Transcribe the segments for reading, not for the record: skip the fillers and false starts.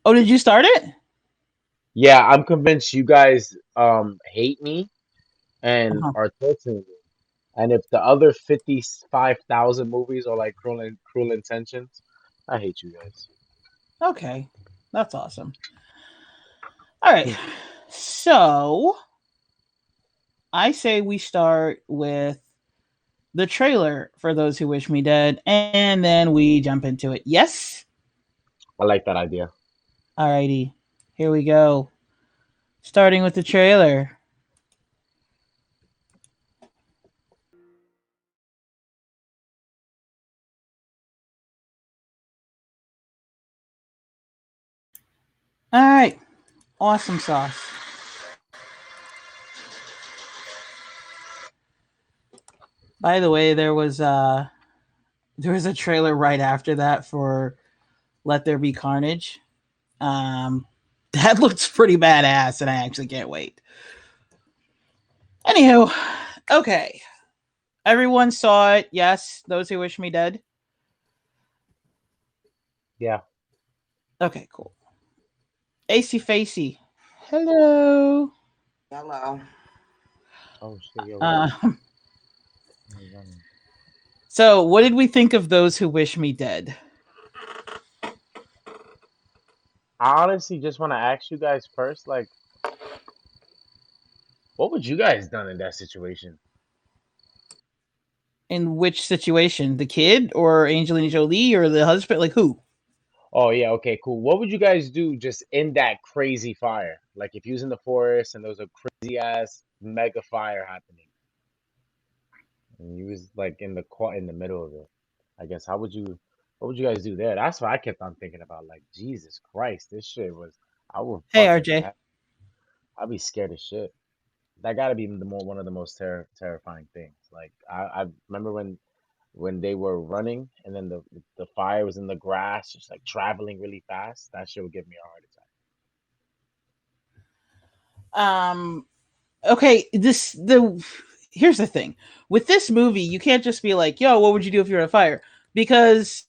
Oh, did you start it? Yeah, I'm convinced you guys hate me and Uh-huh. are torturing me. And if the other 55,000 movies are like Cruel Intentions, I hate you guys. Okay. That's awesome. All right. Hmm. So I say we start with the trailer for Those Who Wish Me Dead, and then we jump into it. Yes? I like that idea. Alrighty. Here we go. Starting with the trailer. Alright. Awesome sauce. By the way, there was a trailer right after that for Let There Be Carnage. Um that looks pretty badass, and I actually can't wait. Anywho, okay. Everyone saw it. Yes, Those Who Wish Me Dead. Yeah. Okay, cool. AC Facey. Hello. Hello. Oh shit, yo, what the Um, hell is running? so, what did we think of Those Who Wish Me Dead? I honestly just want to ask you guys first, like, what would you guys done in that situation? In which situation? The kid or Angelina Jolie or the husband? Like who? Oh yeah, okay, cool. What would you guys do just in that crazy fire? Like if you was in the forest and there was a crazy ass mega fire happening, and you was like in the middle of it. I guess what would you guys do there? That's what I kept on thinking about. Like Jesus Christ, this shit was. I would Hey, fucking. RJ. I'd be scared as shit. That gotta be one of the most terrifying things. Like I remember when they were running and then the fire was in the grass, just like traveling really fast. That shit would give me a heart attack. Um, okay, this the here's the thing. With this movie, you can't just be like, "Yo, what would you do if you're on a fire?" Because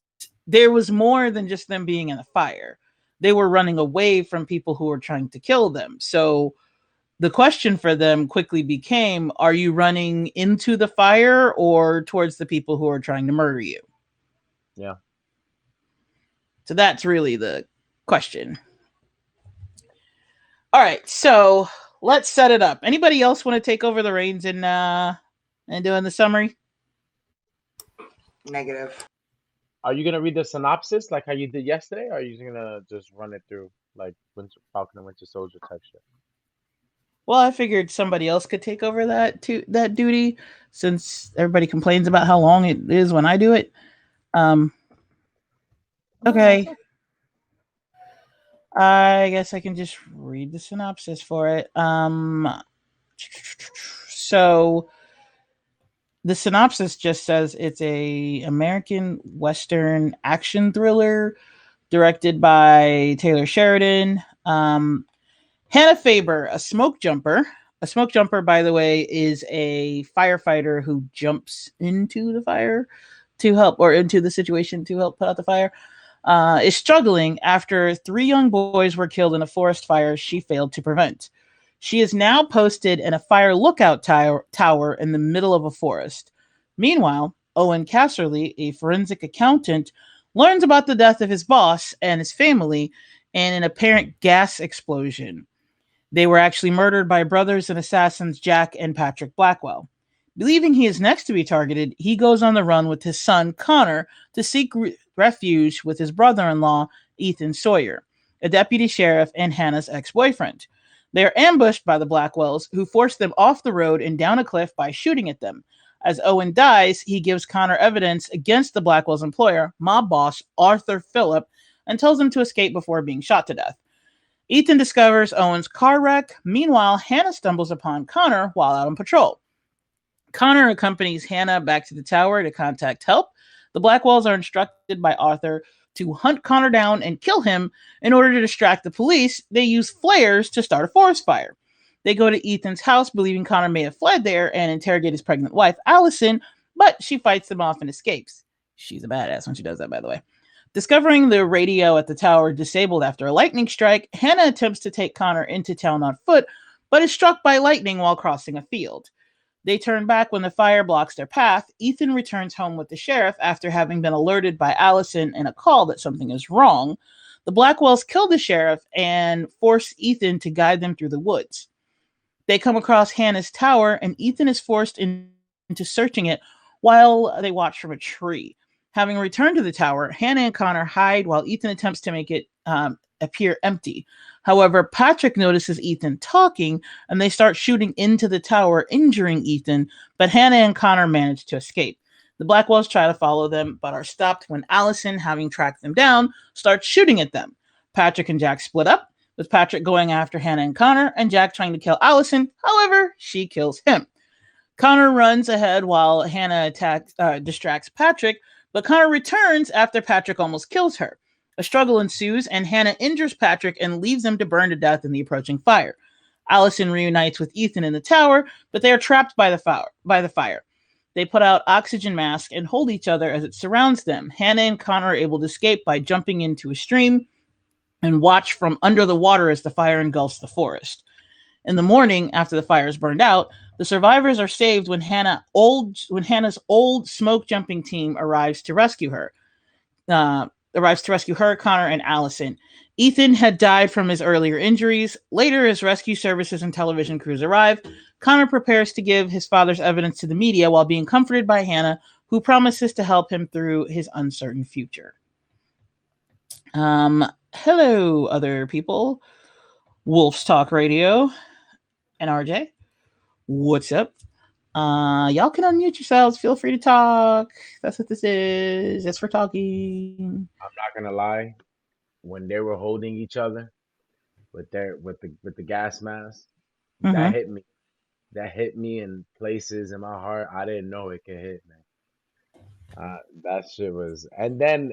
there was more than just them being in a fire. They were running away from people who were trying to kill them. So the question for them quickly became, are you running into the fire or towards the people who are trying to murder you? Yeah. So that's really the question. All right, so let's set it up. Anybody else want to take over the reins and doing the summary? Negative. Are you gonna read the synopsis like how you did yesterday, or are you gonna just run it through like Winter Falcon and Winter Soldier type shit? Well, I figured somebody else could take over that duty since everybody complains about how long it is when I do it. Um, No, it's okay, okay. I guess I can just read the synopsis for it. So the synopsis just says it's a American Western action thriller directed by Taylor Sheridan. Hannah Faber, a smoke jumper. A smoke jumper, by the way, is a firefighter who jumps into the fire to help, or into the situation to help put out the fire. Is struggling after three young boys were killed in a forest fire she failed to prevent. She is now posted in a fire lookout tower in the middle of a forest. Meanwhile, Owen Casserly, a forensic accountant, learns about the death of his boss and his family in an apparent gas explosion. They were actually murdered by brothers and assassins Jack and Patrick Blackwell. Believing he is next to be targeted, he goes on the run with his son Connor to seek refuge with his brother in law, Ethan Sawyer, a deputy sheriff and Hannah's ex boyfriend. They are ambushed by the Blackwells, who force them off the road and down a cliff by shooting at them. As Owen dies, he gives Connor evidence against the Blackwell's employer, mob boss Arthur Phillip, and tells him to escape before being shot to death. Ethan discovers Owen's car wreck. Meanwhile, Hannah stumbles upon Connor while out on patrol. Connor accompanies Hannah back to the tower to contact help. The Blackwells are instructed by Arthur to hunt Connor down and kill him. In order to distract the police, they use flares to start a forest fire. They go to Ethan's house, believing Connor may have fled there, and interrogate his pregnant wife, Allison, but she fights them off and escapes. She's a badass when she does that, by the way. Discovering the radio at the tower disabled after a lightning strike, Hannah attempts to take Connor into town on foot, but is struck by lightning while crossing a field. They turn back when the fire blocks their path. Ethan returns home with the sheriff after having been alerted by Allison in a call that something is wrong. The Blackwells kill the sheriff and force Ethan to guide them through the woods. They come across Hannah's tower, and Ethan is forced into searching it while they watch from a tree. Having returned to the tower, Hannah and Connor hide while Ethan attempts to make it appear empty. However, Patrick notices Ethan talking, and they start shooting into the tower, injuring Ethan, but Hannah and Connor manage to escape. The Blackwells try to follow them, but are stopped when Allison, having tracked them down, starts shooting at them. Patrick and Jack split up, with Patrick going after Hannah and Connor, and Jack trying to kill Allison. However, she kills him. Connor runs ahead while Hannah distracts Patrick, but Connor returns after Patrick almost kills her. A struggle ensues, and Hannah injures Patrick and leaves him to burn to death in the approaching fire. Allison reunites with Ethan in the tower, but they are trapped by the fire. They put out oxygen masks and hold each other as it surrounds them. Hannah and Connor are able to escape by jumping into a stream and watch from under the water as the fire engulfs the forest. In the morning, after the fire is burned out, the survivors are saved when Hannah's old smoke jumping team arrives to rescue her. Connor, and Allison. Ethan had died from his earlier injuries. Later, as rescue services and television crews arrive, Connor prepares to give his father's evidence to the media while being comforted by Hannah, who promises to help him through his uncertain future. Hello, other people. Wolf's Talk Radio and RJ. What's up? Y'all can unmute yourselves. Feel free to talk. That's what this is. It's for talking. I'm not gonna lie. When they were holding each other with the gas mask, that hit me. That hit me in places in my heart I didn't know it could hit, man. That shit was, and then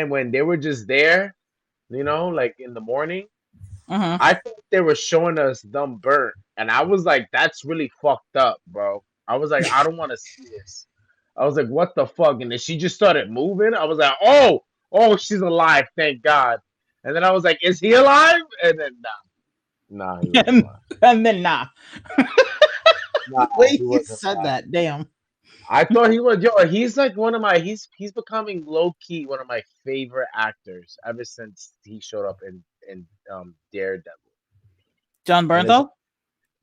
when they were just there, like in the morning, I thought they were showing us them burnt, and I was like, that's really fucked up, bro. I was like, I don't want to see this. I was like, what the fuck? And then she just started moving. I was like, oh, she's alive, thank God. And then I was like, is he alive? And then nah, he wasn't alive. And then nah. Nah, Wait, he you wasn't said alive. that. Damn. I thought he was. Yo, he's like one of my. He's becoming low key one of my favorite actors ever since he showed up in Daredevil. John And it's Bernthal?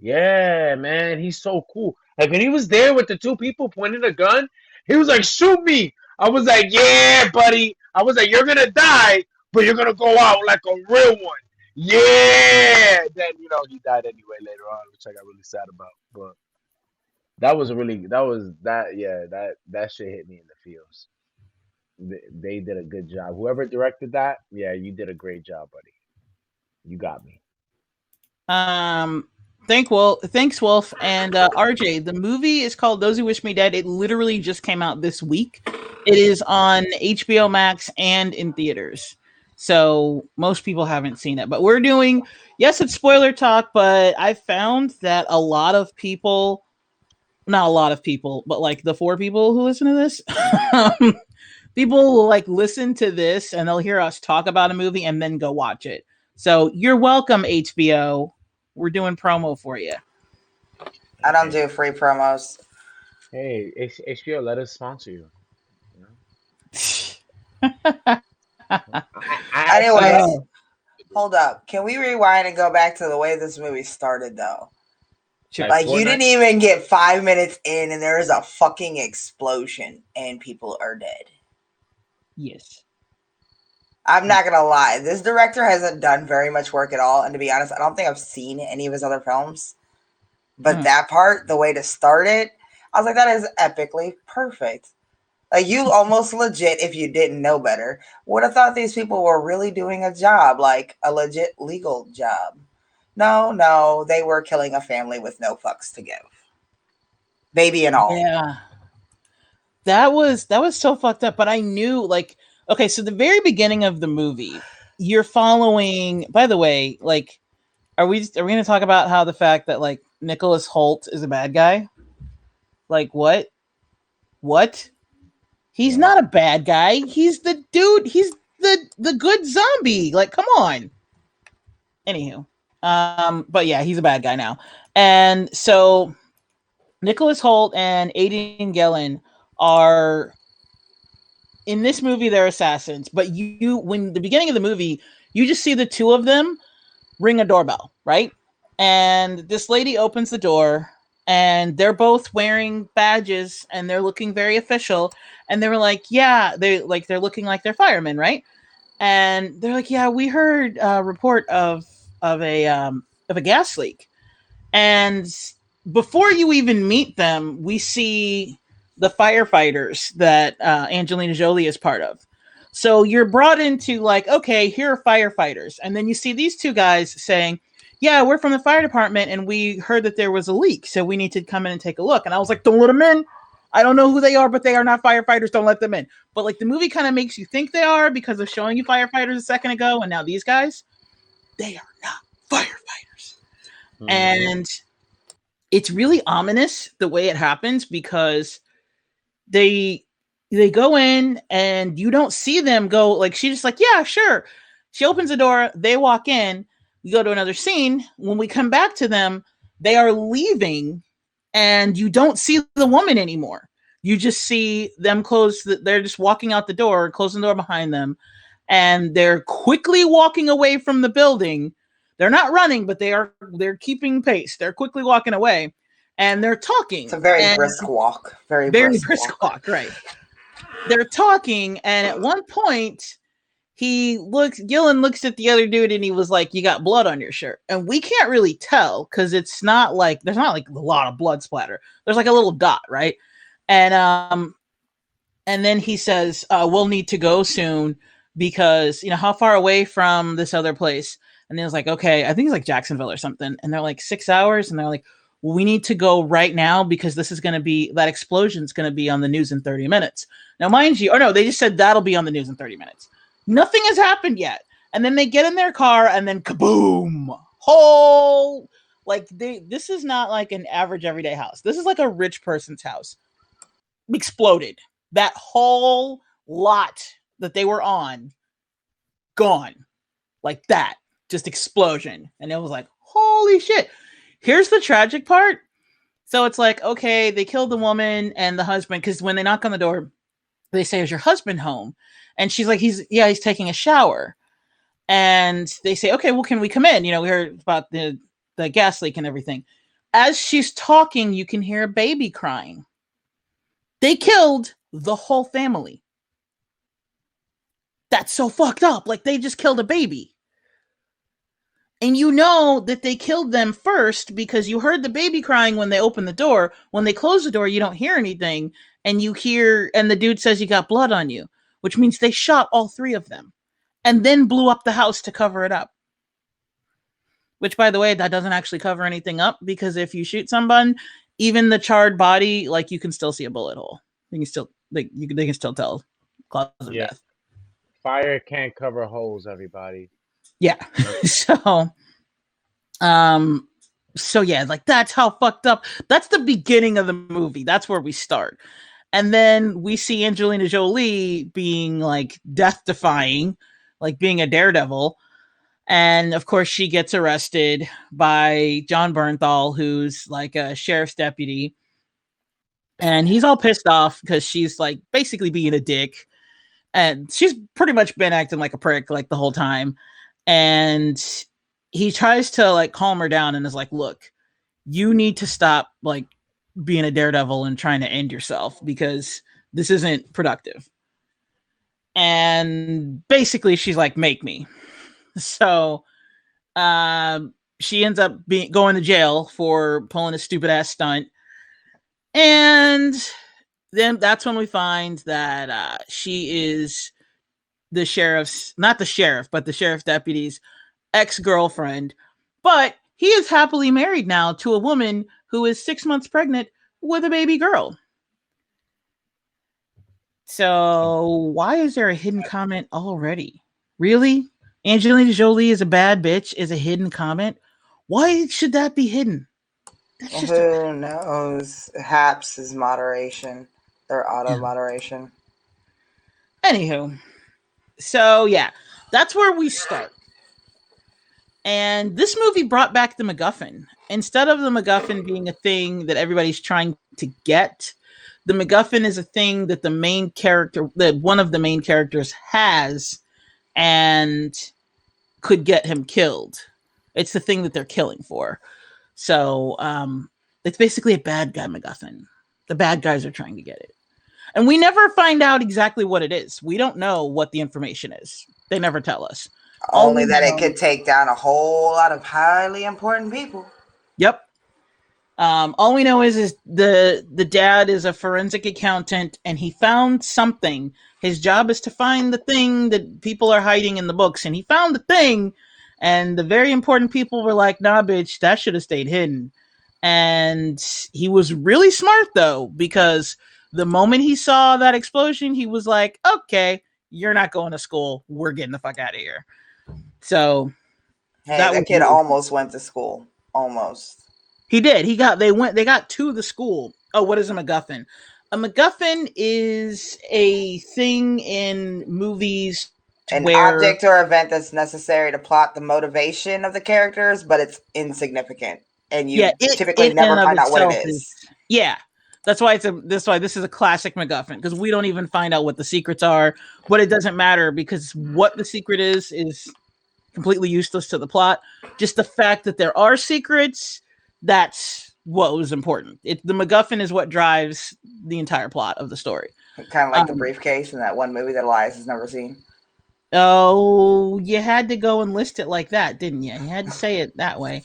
yeah, man, he's so cool. Like when he was there with the two people pointing a gun, he was like, "Shoot me!" I was like, "Yeah, buddy." I was like, "You're gonna die, but you're gonna go out like a real one." Yeah. Then he died anyway later on, which I got really sad about. But that shit hit me in the feels. They did a good job. Whoever directed that, yeah, you did a great job, buddy. You got me. Thanks, Wolf. And RJ, the movie is called Those Who Wish Me Dead. It literally just came out this week. It is on HBO Max and in theaters. So most people haven't seen it. But we're doing, yes, it's spoiler talk, but I found that a lot of people, not a lot of people, but like the 4 people who listen to this, people will like listen to this and they'll hear us talk about a movie and then go watch it. So you're welcome, HBO. We're doing promo for you. I don't do free promos. Hey, HBO, let us sponsor you. Anyways, hold up. Can we rewind and go back to the way this movie started, though? Like you didn't even get 5 minutes in, and there is a fucking explosion, and people are dead. Yes. I'm not gonna lie. This director hasn't done very much work at all, and to be honest, I don't think I've seen any of his other films. But that part, the way to start it, I was like, that is epically perfect. Like you almost legit, if you didn't know better, would have thought these people were really doing a job, like a legit legal job. No, they were killing a family with no fucks to give. Baby and all. Yeah. That was so fucked up, but I knew like okay, so the very beginning of the movie, you're following, by the way, like are we going to talk about how the fact that like Nicholas Hoult is a bad guy? Like what? He's not a bad guy. He's the dude. He's the the good zombie. Like, come on. Anywho, but yeah, he's a bad guy now, and so Nicholas Hoult and Aidan Gillen are in this movie. They're assassins, but when the beginning of the movie, you just see the two of them ring a doorbell, right? And this lady opens the door, and they're both wearing badges, and they're looking very official. And they were like, "Yeah, they're looking like they're firemen, right?" And they're like, "Yeah, we heard a report of a gas leak." And before you even meet them, we see the firefighters that Angelina Jolie is part of. So you're brought into like, okay, here are firefighters. And then you see these two guys saying, yeah, we're from the fire department and we heard that there was a leak. So we need to come in and take a look. And I was like, don't let them in. I don't know who they are, but they are not firefighters. Don't let them in. But like the movie kind of makes you think they are because of showing you firefighters a second ago. And now these guys, they are not firefighters. Mm-hmm. And it's really ominous the way it happens because they go in and you don't see them go, like, she's just like, yeah, sure. She opens the door, they walk in, we go to another scene. When we come back to them, they are leaving and you don't see the woman anymore. You just see them they're just walking out the door, closing the door behind them, and they're quickly walking away from the building. They're not running, but they're keeping pace. They're quickly walking away. And they're talking. It's a very brisk walk. Very brisk walk, right. They're talking, and at one point, Gillen looks at the other dude, and he was like, you got blood on your shirt. And we can't really tell, because it's not like, there's not like a lot of blood splatter. There's like a little dot, right? And then he says, we'll need to go soon, because, how far away from this other place? And then it's like, okay, I think it's like Jacksonville or something. And they're like 6 hours, and they're like, we need to go right now because this is going to be, that explosion is going to be on the news in 30 minutes. Now, mind you, no, they just said that'll be on the news in 30 minutes. Nothing has happened yet. And then they get in their car and then kaboom, this is not like an average everyday house. This is like a rich person's house. Exploded. That whole lot that they were on, gone. Like that. Just explosion. And it was like, holy shit. Here's the tragic part. So it's like, okay, they killed the woman and the husband, because when they knock on the door, they say, is your husband home? And she's like, he's taking a shower. And they say, okay, well, can we come in? We heard about the gas leak and everything. As she's talking, you can hear a baby crying. They killed the whole family. That's so fucked up. Like, they just killed a baby. And you know that they killed them first because you heard the baby crying when they opened the door. When they close the door, you don't hear anything. And the dude says, you got blood on you, which means they shot all three of them and then blew up the house to cover it up. Which, by the way, that doesn't actually cover anything up, because if you shoot someone, even the charred body, like, you can still see a bullet hole. They can still tell cause of death. Fire can't cover holes, everybody. Yeah. So yeah, like, that's how fucked up. That's the beginning of the movie. That's where we start. And then we see Angelina Jolie being like death defying, like being a daredevil. And of course she gets arrested by John Bernthal, who's like a sheriff's deputy. And he's all pissed off because she's like basically being a dick. And she's pretty much been acting like a prick like the whole time. And he tries to like calm her down and is like, look, you need to stop like being a daredevil and trying to end yourself, because this isn't productive. And basically she's like, make me. So she ends up going to jail for pulling a stupid ass stunt. And then that's when we find that she is the sheriff's deputy's ex-girlfriend, but he is happily married now to a woman who is 6 months pregnant with a baby girl. So why is there a hidden comment already? Really? Angelina Jolie is a bad bitch is a hidden comment? Why should that be hidden? Who knows? Haps is moderation. Or auto moderation. Anywho, So yeah, that's where we start. And this movie brought back the MacGuffin. Instead of the MacGuffin being a thing that everybody's trying to get, the MacGuffin is a thing that that one of the main characters has and could get him killed. It's the thing that they're killing for. So it's basically a bad guy MacGuffin. The bad guys are trying to get it. And we never find out exactly what it is. We don't know what the information is. They never tell us. All Only we that it know, could take down a whole lot of highly important people. yep. All we know is the dad is a forensic accountant, and he found something. His job is to find the thing that people are hiding in the books, and he found the thing. And the very important people were like, "Nah, bitch, that should have stayed hidden." And he was really smart though, because the moment he saw that explosion, he was like, "Okay, you're not going to school. We're getting the fuck out of here." So Hey, that that was kid really almost went to school. Almost. He did. They got to the school. Oh, what is a MacGuffin? A MacGuffin is a thing in movies An where object or event that's necessary to plot the motivation of the characters, but it's insignificant. And yeah, you it typically in and never of find out what it itself is is. yeah. That's why this is a classic MacGuffin, because we don't even find out what the secrets are, but it doesn't matter because what the secret is completely useless to the plot. Just the fact that there are secrets, that's what was important. The MacGuffin is what drives the entire plot of the story. Kind of like the Um, briefcase in that one movie that Elias has never seen. oh, you had to go and list it like that, didn't you? You had to say it that way.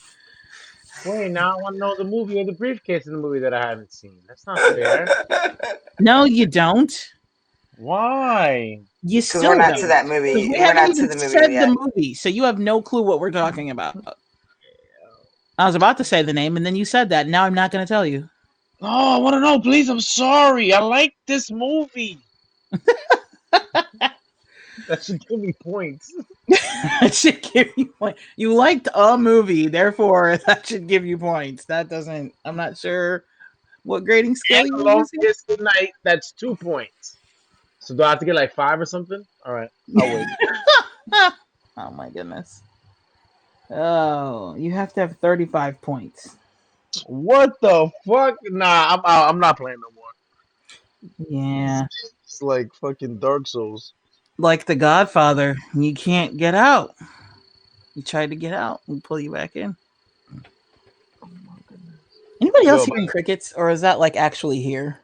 Wait, now I want to know the movie or the briefcase in the movie that I haven't seen. That's not fair. No, you don't. Why? You Because we're still not to don't. that Because movie. we We're haven't not to even the movie said the yet. movie, so you have no clue what we're talking about. I was about to say the name, and then you said that. Now I'm not going to tell you. Oh, I want to know, please. I'm sorry. I like this movie. That should give me points. That should give you points. You liked a movie, therefore that should give you points. That doesn't. I'm not sure what grading scale And you're the using. longest night, that's 2 points. So do I have to get like 5 or something? All right, I'll wait. Oh my goodness. Oh, you have to have 35 points. What the fuck? Nah, I'm out. I'm not playing no more. Yeah. It's like fucking Dark Souls. Like The Godfather, you can't get out. You tried to get out, we pull you back in. Anybody else Yo, hearing crickets, or is that like actually here?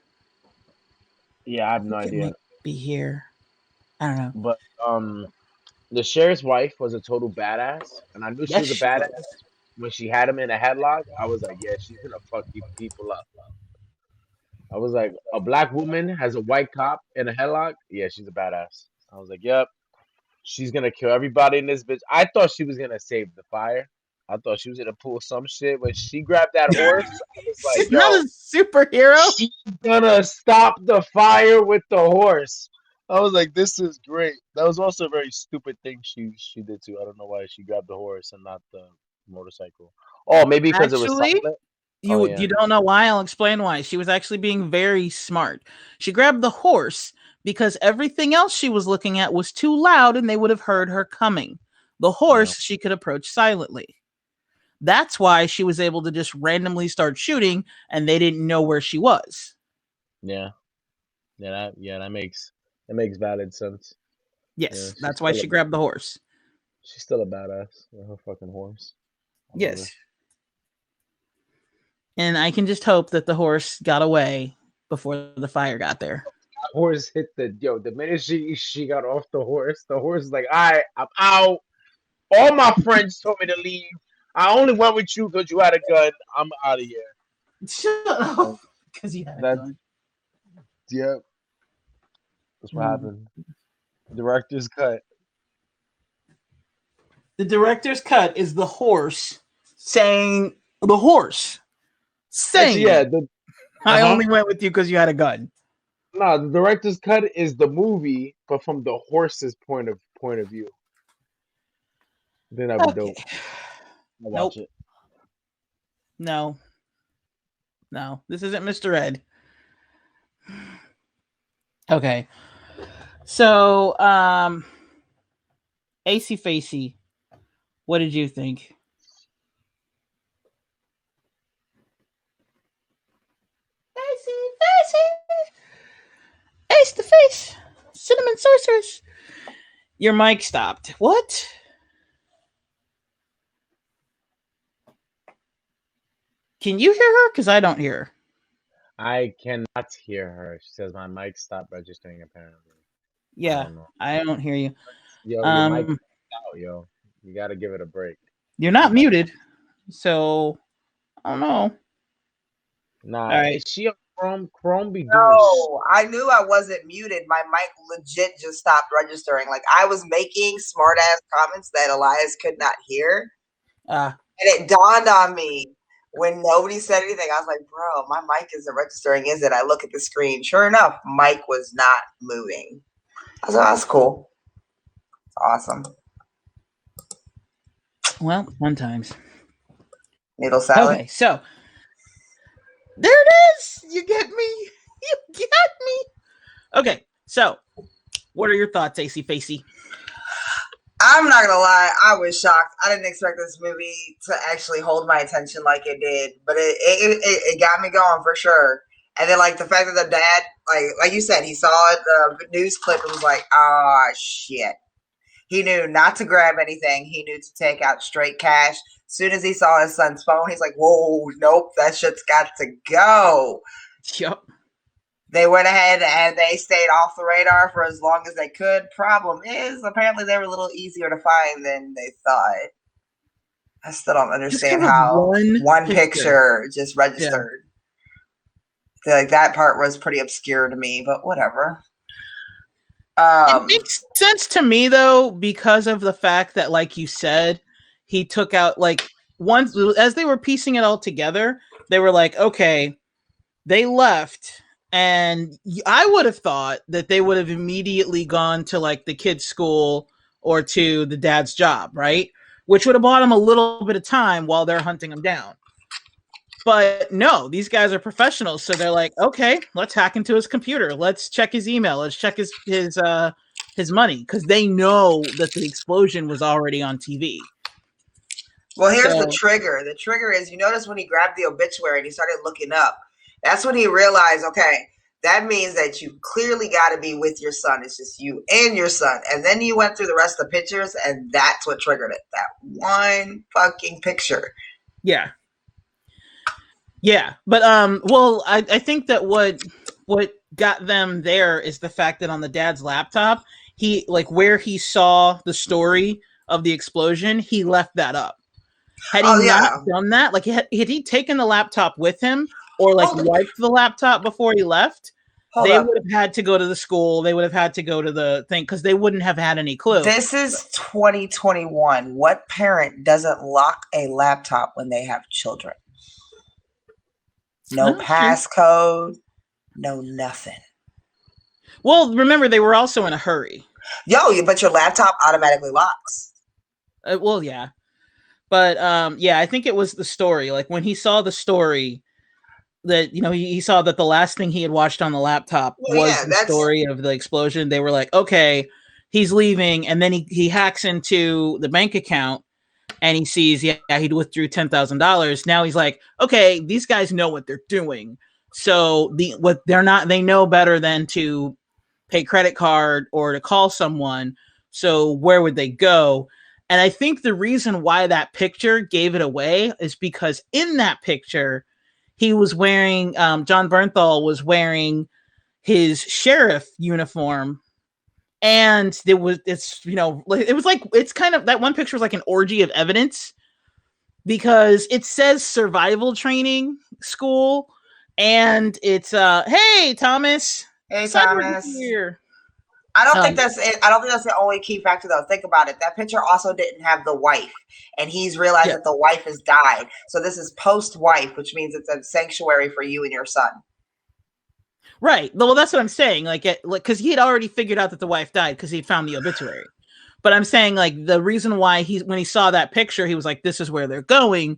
yeah, I have I no think it idea. might be here. I don't know. But the sheriff's wife was a total badass, and I knew she Yes, was a she badass was. when she had him in a headlock. I was like, yeah, she's gonna fuck you people up. I was like, a black woman has a white cop in a headlock. Yeah, she's a badass. I was like, yep, she's gonna kill everybody in this bitch. I thought she was gonna save the fire. I thought she was gonna pull some shit. When she grabbed that horse, I was like, She's not yo, a superhero. she's gonna stop the fire with the horse. I was like, this is great. That was also a very stupid thing she did too. I don't know why she grabbed the horse and not the motorcycle. Oh, maybe because it was Actually, silent. Oh you yeah, don't know why. I'll explain why. She was actually being very smart. She grabbed the horse because everything else she was looking at was too loud and they would have heard her coming. The yeah, horse she could approach silently. That's why she was able to just randomly start shooting and they didn't know where she was. yeah, that makes valid sense. Yeah, Yes, that's why she grabbed the horse. she's still a badass with her fucking horse. I love her. Yes. And I can just hope that the horse got away before the fire got there. Horse hit the minute she got off the horse is like, all right, I'm out. All my friends told me to leave. I only went with you because you had a gun. I'm out of here. Shut up. Because you had a That gun. yeah, that's what Mm. happened. Director's cut. The director's cut is the horse saying, the horse Actually, saying, yeah, I only went with you because you had a gun. no, the director's cut is the movie, but from the horse's point of view. Then that'd be Okay. dope. I'll Nope. watch it. No. No. This isn't Mr. Ed. Okay. So, AC Facey, what did you think? AC Facey, Ace to face, cinnamon sorceress. Your mic stopped. What? Can you hear her? Because I don't hear her. I cannot hear her. She says my mic stopped registering apparently. I Yeah, don't know. I don't hear you. Yo, your mic out, yo. You gotta give it a break. You're not muted, so I don't know. Nah, All right. is she on Chrome? Chrome be doing No, I knew I wasn't muted. My mic legit just stopped registering. Like I was making smart ass comments that Elias could not hear. And it dawned on me when nobody said anything. I was like, bro, my mic isn't registering, is it? I look at the screen. Sure enough, mic was not moving. I was like, oh, that's cool. It's awesome. Well, fun times. Noodle salad. Okay, so there it is. You get me. You get me. Okay, so what are your thoughts, AC Facey? I'm not gonna lie, I was shocked. I didn't expect this movie to actually hold my attention like it did, but it got me going for sure. And then like the fact that the dad, like you said, he saw the news clip and was like, "Ah, shit." He knew not to grab anything. He knew to take out straight cash. As soon as he saw his son's phone, he's like, "Whoa, nope, that shit's got to go." Yep. They went ahead and they stayed off the radar for as long as they could. Problem is, apparently they were a little easier to find than they thought. I still don't understand how one picture just registered. I feel like that part was pretty obscure to me, but whatever. It makes sense to me though, because of the fact that, like you said, he took out like once as they were piecing it all together, they were like, okay, they left. And I would have thought that they would have immediately gone to like the kid's school or to the dad's job, right? Which would have bought him a little bit of time while they're hunting him down. But no, these guys are professionals, so they're like, okay, let's hack into his computer. Let's check his email. Let's check his money, because they know that the explosion was already on TV. Well, here's the trigger. The trigger is, you notice when he grabbed the obituary and he started looking up, that's when he realized, okay, that means that you clearly got to be with your son. It's just you and your son. And then you went through the rest of the pictures, and that's what triggered it. That one fucking picture. Yeah. Yeah. But, well, I think that what got them there is the fact that on the dad's laptop, he, like, where he saw the story of the explosion, he left that up. Had he not done that, like, had he taken the laptop with him, or like wiped the laptop before he left, they would have had to go to the school. They would have had to go to the thing, because they wouldn't have had any clue. This is 2021. What parent doesn't lock a laptop when they have children? No passcode, no nothing. Well, remember, they were also in a hurry. But your laptop automatically locks. Well, yeah. But yeah, I think it was the story. Like when he saw the story, that, you know, he saw that the last thing he had watched on the laptop was the story of the explosion. They were like, okay, he's leaving, and then he hacks into the bank account and he sees, he withdrew $10,000. Now he's like, okay, these guys know what they're doing. So they know better than to pay credit card or to call someone. So where would they go? And I think the reason why that picture gave it away is because in that picture, he was wearing, John Bernthal was wearing his sheriff uniform. And it was kind of, that one picture was like an orgy of evidence, because it says survival training school. And it's, hey, Thomas. Hey, Thomas. Here. I don't think that's it. I don't think that's the only key factor, though. Think about it. That picture also didn't have the wife, and he's realized that the wife has died. So this is post-wife, which means it's a sanctuary for you and your son. Right. Well, that's what I'm saying. Like, because he had already figured out that the wife died because he found the obituary. But I'm saying, like, the reason why when he saw that picture, he was like, "This is where they're going,"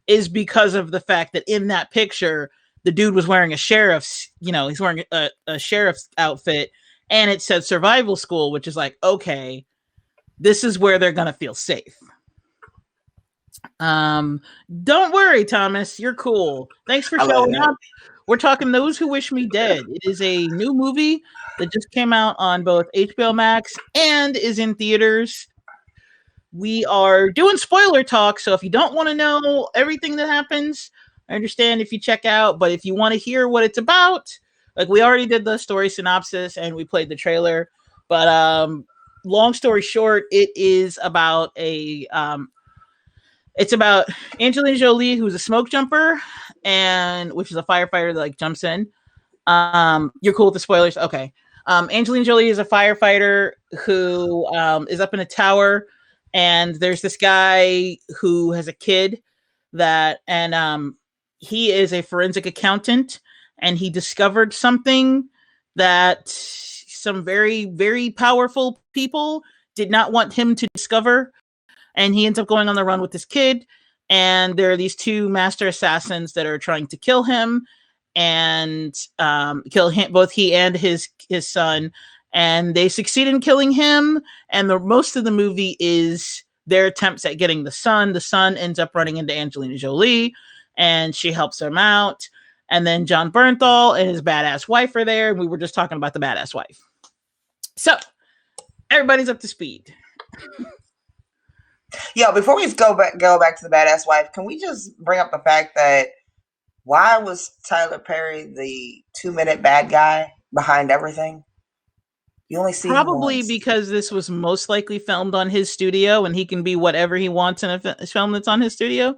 is because of the fact that in that picture, the dude was wearing a sheriff's. You know, he's wearing a sheriff's outfit. And it said survival school, which is like, okay, this is where they're gonna feel safe. Don't worry, Thomas, you're cool. Thanks for showing up. We're talking Those Who Wish Me Dead. It is a new movie that just came out on both HBO Max and is in theaters. We are doing spoiler talk, so if you don't want to know everything that happens, I understand if you check out, but if you want to hear what it's about, like we already did the story synopsis and we played the trailer, but long story short, it is about it's about Angelina Jolie, who's a smoke jumper, and which is a firefighter that like jumps in. You're cool with the spoilers? Okay. Angelina Jolie is a firefighter who is up in a tower, and there's this guy who has a kid that, and he is a forensic accountant, and he discovered something that some very, very powerful people did not want him to discover. And he ends up going on the run with this kid. And there are these two master assassins that are trying to kill him and kill him, both he and his son. And they succeed in killing him. And the most of the movie is their attempts at getting the son. The son ends up running into Angelina Jolie, and she helps him out. And then John Bernthal and his badass wife are there. And we were just talking about the badass wife. So everybody's up to speed. Yo, before we go back to the badass wife, can we just bring up the fact that why was Tyler Perry the 2-minute bad guy behind everything? You only see probably because this was most likely filmed on his studio, and he can be whatever he wants in a film that's on his studio.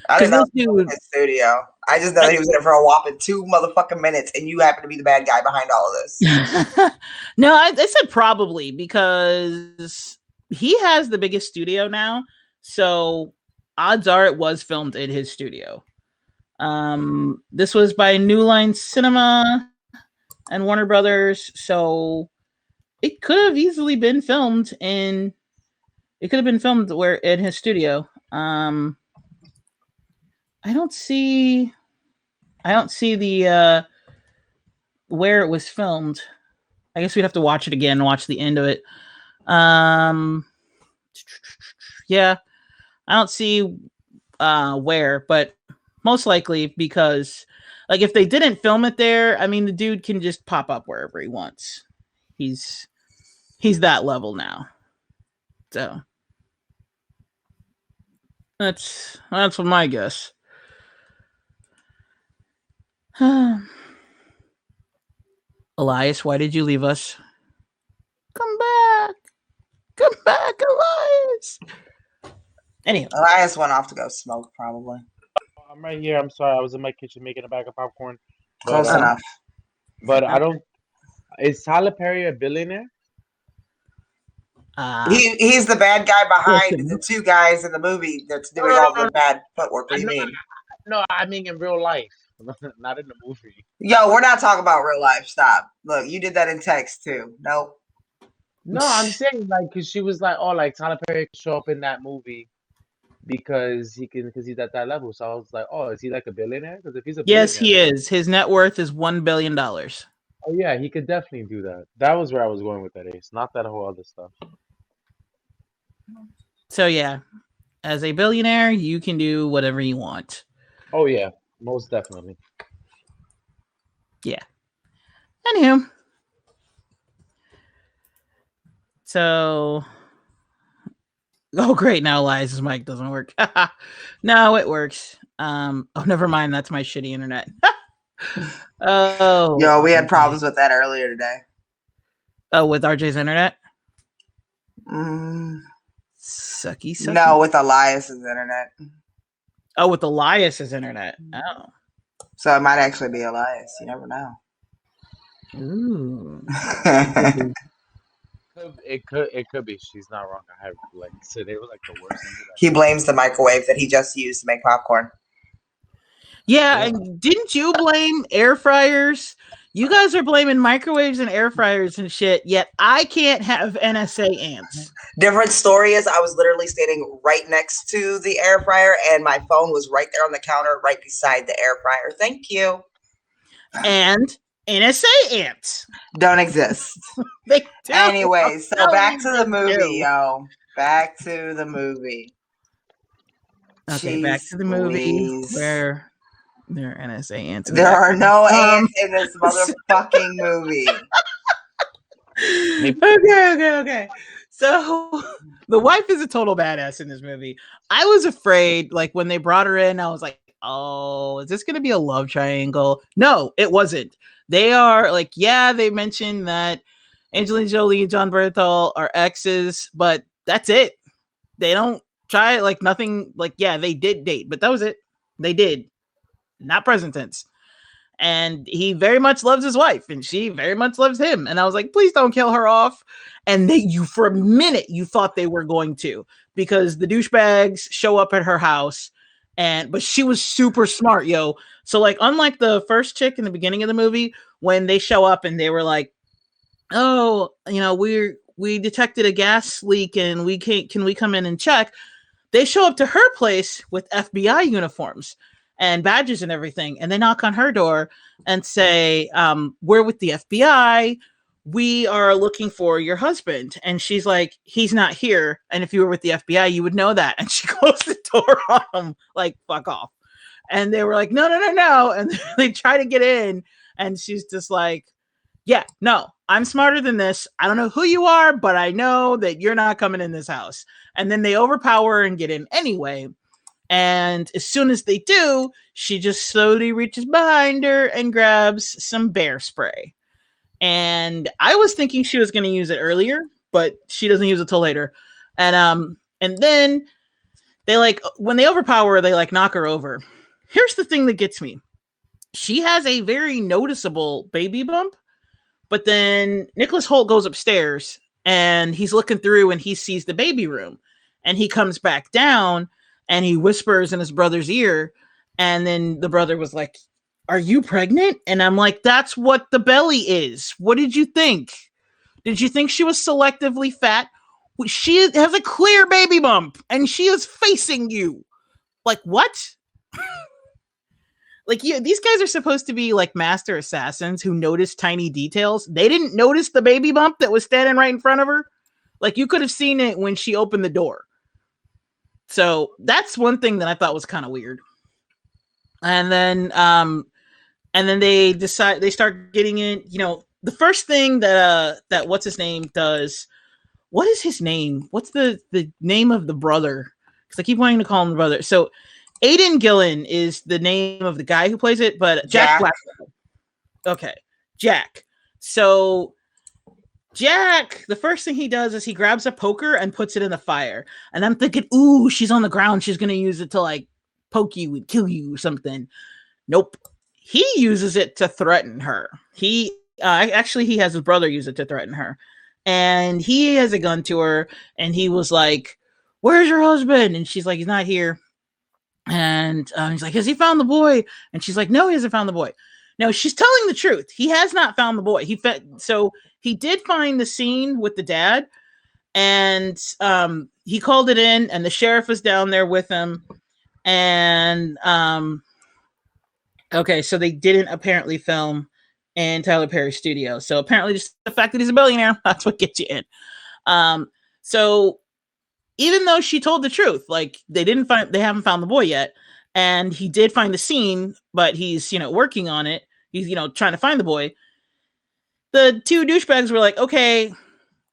I didn't know he was in his studio. I just know that he was in it for a whopping 2 motherfucking minutes, and you happen to be the bad guy behind all of this. No, I said probably because he has the biggest studio now, so odds are it was filmed in his studio. This was by New Line Cinema and Warner Brothers, so it could have easily been filmed in his studio. I don't see the where it was filmed. I guess we'd have to watch it again and watch the end of it. Yeah, I don't see where, but most likely because like if they didn't film it there, I mean the dude can just pop up wherever he wants. He's that level now. So that's what my guess. Elias, why did you leave us? Come back, Elias. Anyway, Elias went off to go smoke, probably. I'm right here. I'm sorry. I was in my kitchen making a bag of popcorn. Close enough. But I don't. Is Tyler Perry a billionaire? He's the bad guy behind the two guys in the movie that's doing all the bad footwork. What do you mean? No, I mean in real life, not in the movie. Yo, we're not talking about real life. Stop. Look, you did that in text too. Nope. No, I'm saying like because she was like, oh, like Tyler Perry can show up in that movie because he's at that level. So I was like, oh, is he like a billionaire? Because if he's a yes, he is. His net worth is $1 billion. Oh yeah, he could definitely do that. That was where I was going with that, Ace. Not that whole other stuff. So yeah, as a billionaire, you can do whatever you want. Oh yeah, most definitely. Yeah. Anywho. So, oh great! Now Elias's mic doesn't work. No, it works. Oh, never mind. That's my shitty internet. Oh, yo, we had problems with that earlier today. Oh, with RJ's internet? Sucky. No, with Elias's internet. Oh, with Elias's internet. Oh, so it might actually be Elias. You never know. Ooh. It could be. She's not wrong. I have like so they were like the worst thing. He blames the microwave that he just used to make popcorn. Yeah, and didn't you blame air fryers? You guys are blaming microwaves and air fryers and shit, yet I can't have NSA ants. Different story is I was literally standing right next to the air fryer and my phone was right there on the counter right beside the air fryer. Thank you. And NSA ants don't exist. They do. Anyway, so back to the movie, yo. Back to the movie. Okay, back to the movie where there are NSA ants. There are no ants in this motherfucking movie. Okay. So the wife is a total badass in this movie. I was afraid, like when they brought her in, I was like, oh, is this going to be a love triangle? No, it wasn't. They are like, yeah, they mentioned that Angelina Jolie and John Bernthal are exes, but that's it. They don't try like nothing. Like, yeah, they did date, but that was it. They did, not present tense. And he very much loves his wife, and she very much loves him. And I was like, please don't kill her off. And for a minute, you thought they were going to, because the douchebags show up at her house, but she was super smart, yo. So like, unlike the first chick in the beginning of the movie, when they show up and they were like, oh, we detected a gas leak and can we come in and check? They show up to her place with FBI uniforms and badges and everything, and they knock on her door and say, we're with the FBI. We are looking for your husband. And she's like, he's not here. And if you were with the FBI, you would know that. And she closed the door on him, like, fuck off. And they were like, no. And they try to get in, and she's just like, yeah, no, I'm smarter than this. I don't know who you are, but I know that you're not coming in this house. And then they overpower her and get in anyway. And as soon as they do, she just slowly reaches behind her and grabs some bear spray. And I was thinking she was going to use it earlier, but she doesn't use it till later. And then they like, when they overpower her, they like knock her over. Here's the thing that gets me. She has a very noticeable baby bump, but then Nicholas Hoult goes upstairs and he's looking through and he sees the baby room, and he comes back down and he whispers in his brother's ear. And then the brother was like, are you pregnant? And I'm like, that's what the belly is. What did you think? Did you think she was selectively fat? She has a clear baby bump and she is facing you. Like, what? Like, these guys are supposed to be like master assassins who notice tiny details. They didn't notice the baby bump that was standing right in front of her. Like, you could have seen it when she opened the door. So that's one thing that I thought was kind of weird. And then they start getting in, the first thing that what's his name does. What is his name? What's the name of the brother? Because I keep wanting to call him the brother. So Aidan Gillen is the name of the guy who plays it, but Jack Black. Okay, Jack. So Jack, the first thing he does is he grabs a poker and puts it in the fire. And I'm thinking, ooh, she's on the ground. She's going to use it to like poke you and kill you or something. Nope. He uses it to threaten her. He has his brother use it to threaten her. And he has a gun to her. And he was like, where's your husband? And she's like, he's not here. And he's like, has he found the boy? And she's like, no, he hasn't found the boy. No, she's telling the truth. He has not found the boy. So he did find the scene with the dad, and he called it in, and the sheriff was down there with him. And okay, so they didn't apparently film in Tyler Perry's studio. So apparently, just the fact that he's a billionaire, that's what gets you in. So even though she told the truth, like they haven't found the boy yet. And he did find the scene, but he's, working on it. He's, trying to find the boy. The two douchebags were like, okay,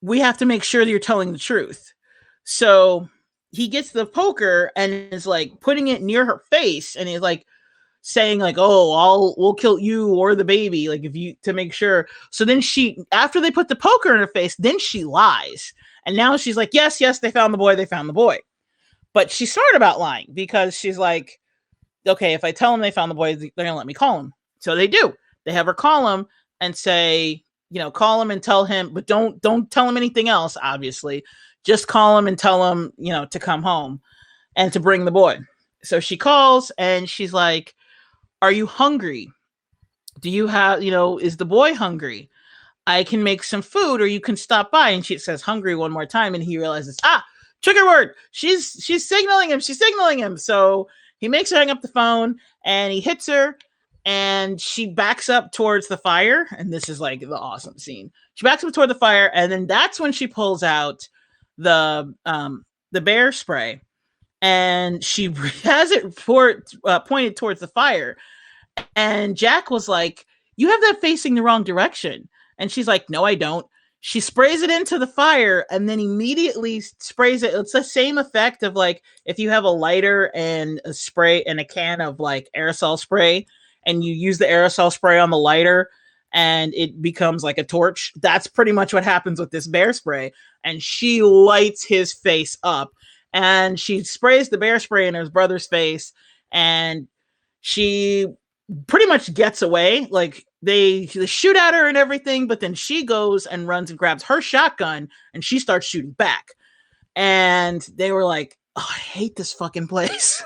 we have to make sure that you're telling the truth. So he gets the poker and is like putting it near her face. And he's like saying like, oh, we'll kill you or the baby. Like to make sure. So then after they put the poker in her face, then she lies. And now she's like, yes, they found the boy. But she's smart about lying because she's like, okay, if I tell them they found the boy, they're going to let me call him. So they do. They have her call him and say, call him and tell him, but don't tell him anything else, obviously. Just call him and tell him, to come home and to bring the boy. So she calls and she's like, are you hungry? Do you have, is the boy hungry? I can make some food or you can stop by. And she says hungry one more time. And he realizes, trigger word. She's signaling him. So he makes her hang up the phone and he hits her and she backs up towards the fire. And this is like the awesome scene. She backs up toward the fire. And then that's when she pulls out the bear spray, and she has it pointed towards the fire. And Jack was like, "You have that facing the wrong direction." And she's like, "No, I don't." She sprays it into the fire and then immediately sprays it. It's the same effect of like if you have a lighter and a spray and a can of like aerosol spray, and you use the aerosol spray on the lighter and it becomes like a torch. That's pretty much what happens with this bear spray. And she lights his face up, and she sprays the bear spray in his brother's face, and she pretty much gets away. Like they shoot at her and everything, but then she goes and runs and grabs her shotgun and she starts shooting back. And they were like, "Oh, I hate this fucking place."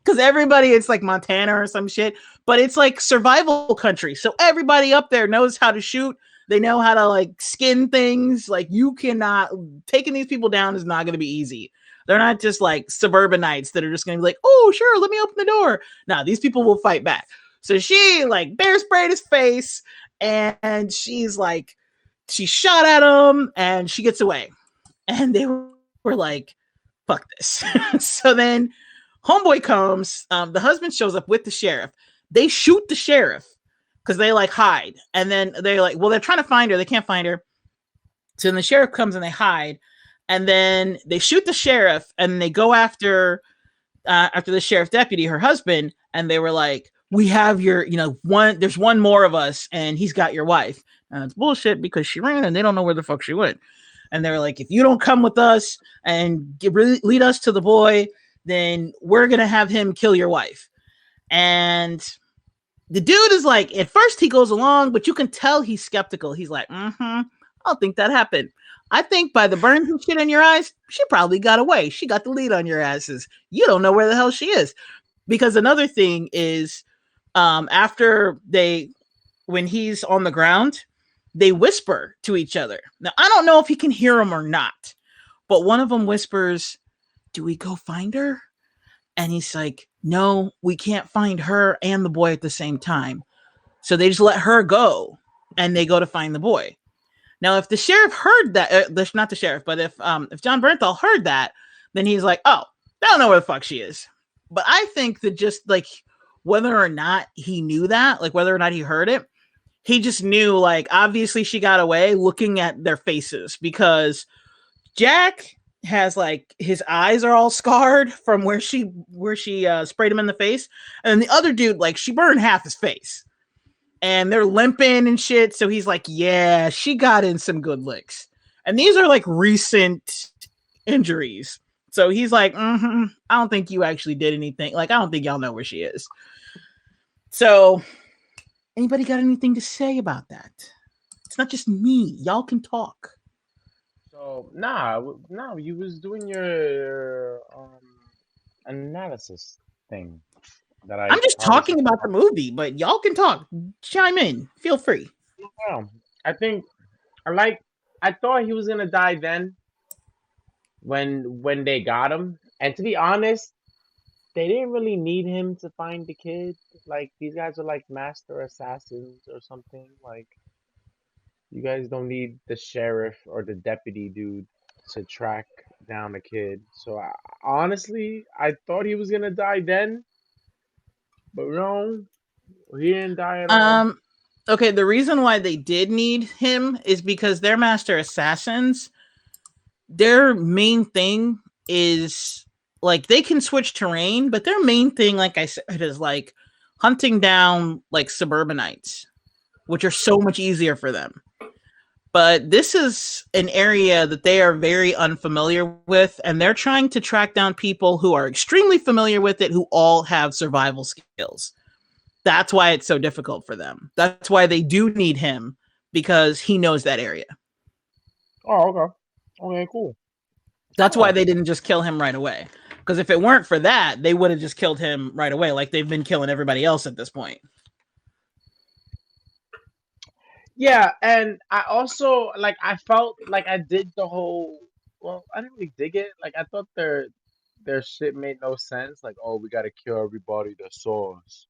Because everybody, it's like Montana or some shit, but it's like survival country. So everybody up there knows how to shoot. They know how to like skin things. Like you cannot, taking these people down is not going to be easy. They're not just like suburbanites that are just going to be like, "Oh, sure, let me open the door." No, these people will fight back. So she like bear sprayed his face, and she's like, she shot at him and she gets away. And they were like, "Fuck this." So then homeboy comes, the husband shows up with the sheriff. They shoot the sheriff because they like hide. And then they're like, well, they're trying to find her. They can't find her. So then the sheriff comes and they hide. And then they shoot the sheriff and they go after the sheriff deputy, her husband. And they were like, "We have your, there's one more of us and he's got your wife." And it's bullshit because she ran and they don't know where the fuck she went. And they were like, "If you don't come with us and lead us to the boy, then we're going to have him kill your wife." And the dude is like, at first he goes along, but you can tell he's skeptical. He's like, I don't think that happened. I think by the burns and shit in your eyes, she probably got away. She got the lead on your asses. You don't know where the hell she is. Because another thing is, when he's on the ground, they whisper to each other. Now, I don't know if he can hear them or not, but one of them whispers, "Do we go find her?" And he's like, "No, we can't find her and the boy at the same time." So they just let her go and they go to find the boy. Now, if the sheriff heard that, not the sheriff, but if John Bernthal heard that, then he's like, "Oh, I don't know where the fuck she is." But I think that just like whether or not he knew that, like whether or not he heard it, he just knew like obviously she got away looking at their faces, because Jack has like his eyes are all scarred from where she sprayed him in the face, and the other dude, like, she burned half his face and they're limping and shit. So he's like, "Yeah, she got in some good licks." And these are like recent injuries. So he's like, I don't think you actually did anything. Like, I don't think y'all know where she is. So anybody got anything to say about that? It's not just me. Y'all can talk. So nah, you was doing your analysis thing that I I'm just probably should talking about the movie, but y'all can talk. Chime in. Feel free. know. I think I thought he was gonna die then when they got him. And to be honest, they didn't really need him to find the kid. Like these guys are like master assassins or something. Like you guys don't need the sheriff or the deputy dude to track down the kid. So honestly, I thought he was gonna die then, but no, he didn't die at all. Okay, the reason why they did need him is because they're master assassins. Their main thing is like they can switch terrain, but their main thing, like I said, is like hunting down like suburbanites, which are so much easier for them. But this is an area that they are very unfamiliar with, and they're trying to track down people who are extremely familiar with it, who all have survival skills. That's why it's so difficult for them. That's why they do need him, because he knows that area. Oh, okay. Okay, cool. That's why Oh. they didn't just kill him right away. Because if it weren't for that, they would have just killed him right away, like they've been killing everybody else at this point. Yeah, and I also like I felt like I did the whole well, I didn't really dig it. Like I thought their shit made no sense. Like, oh, we gotta kill everybody that saw us.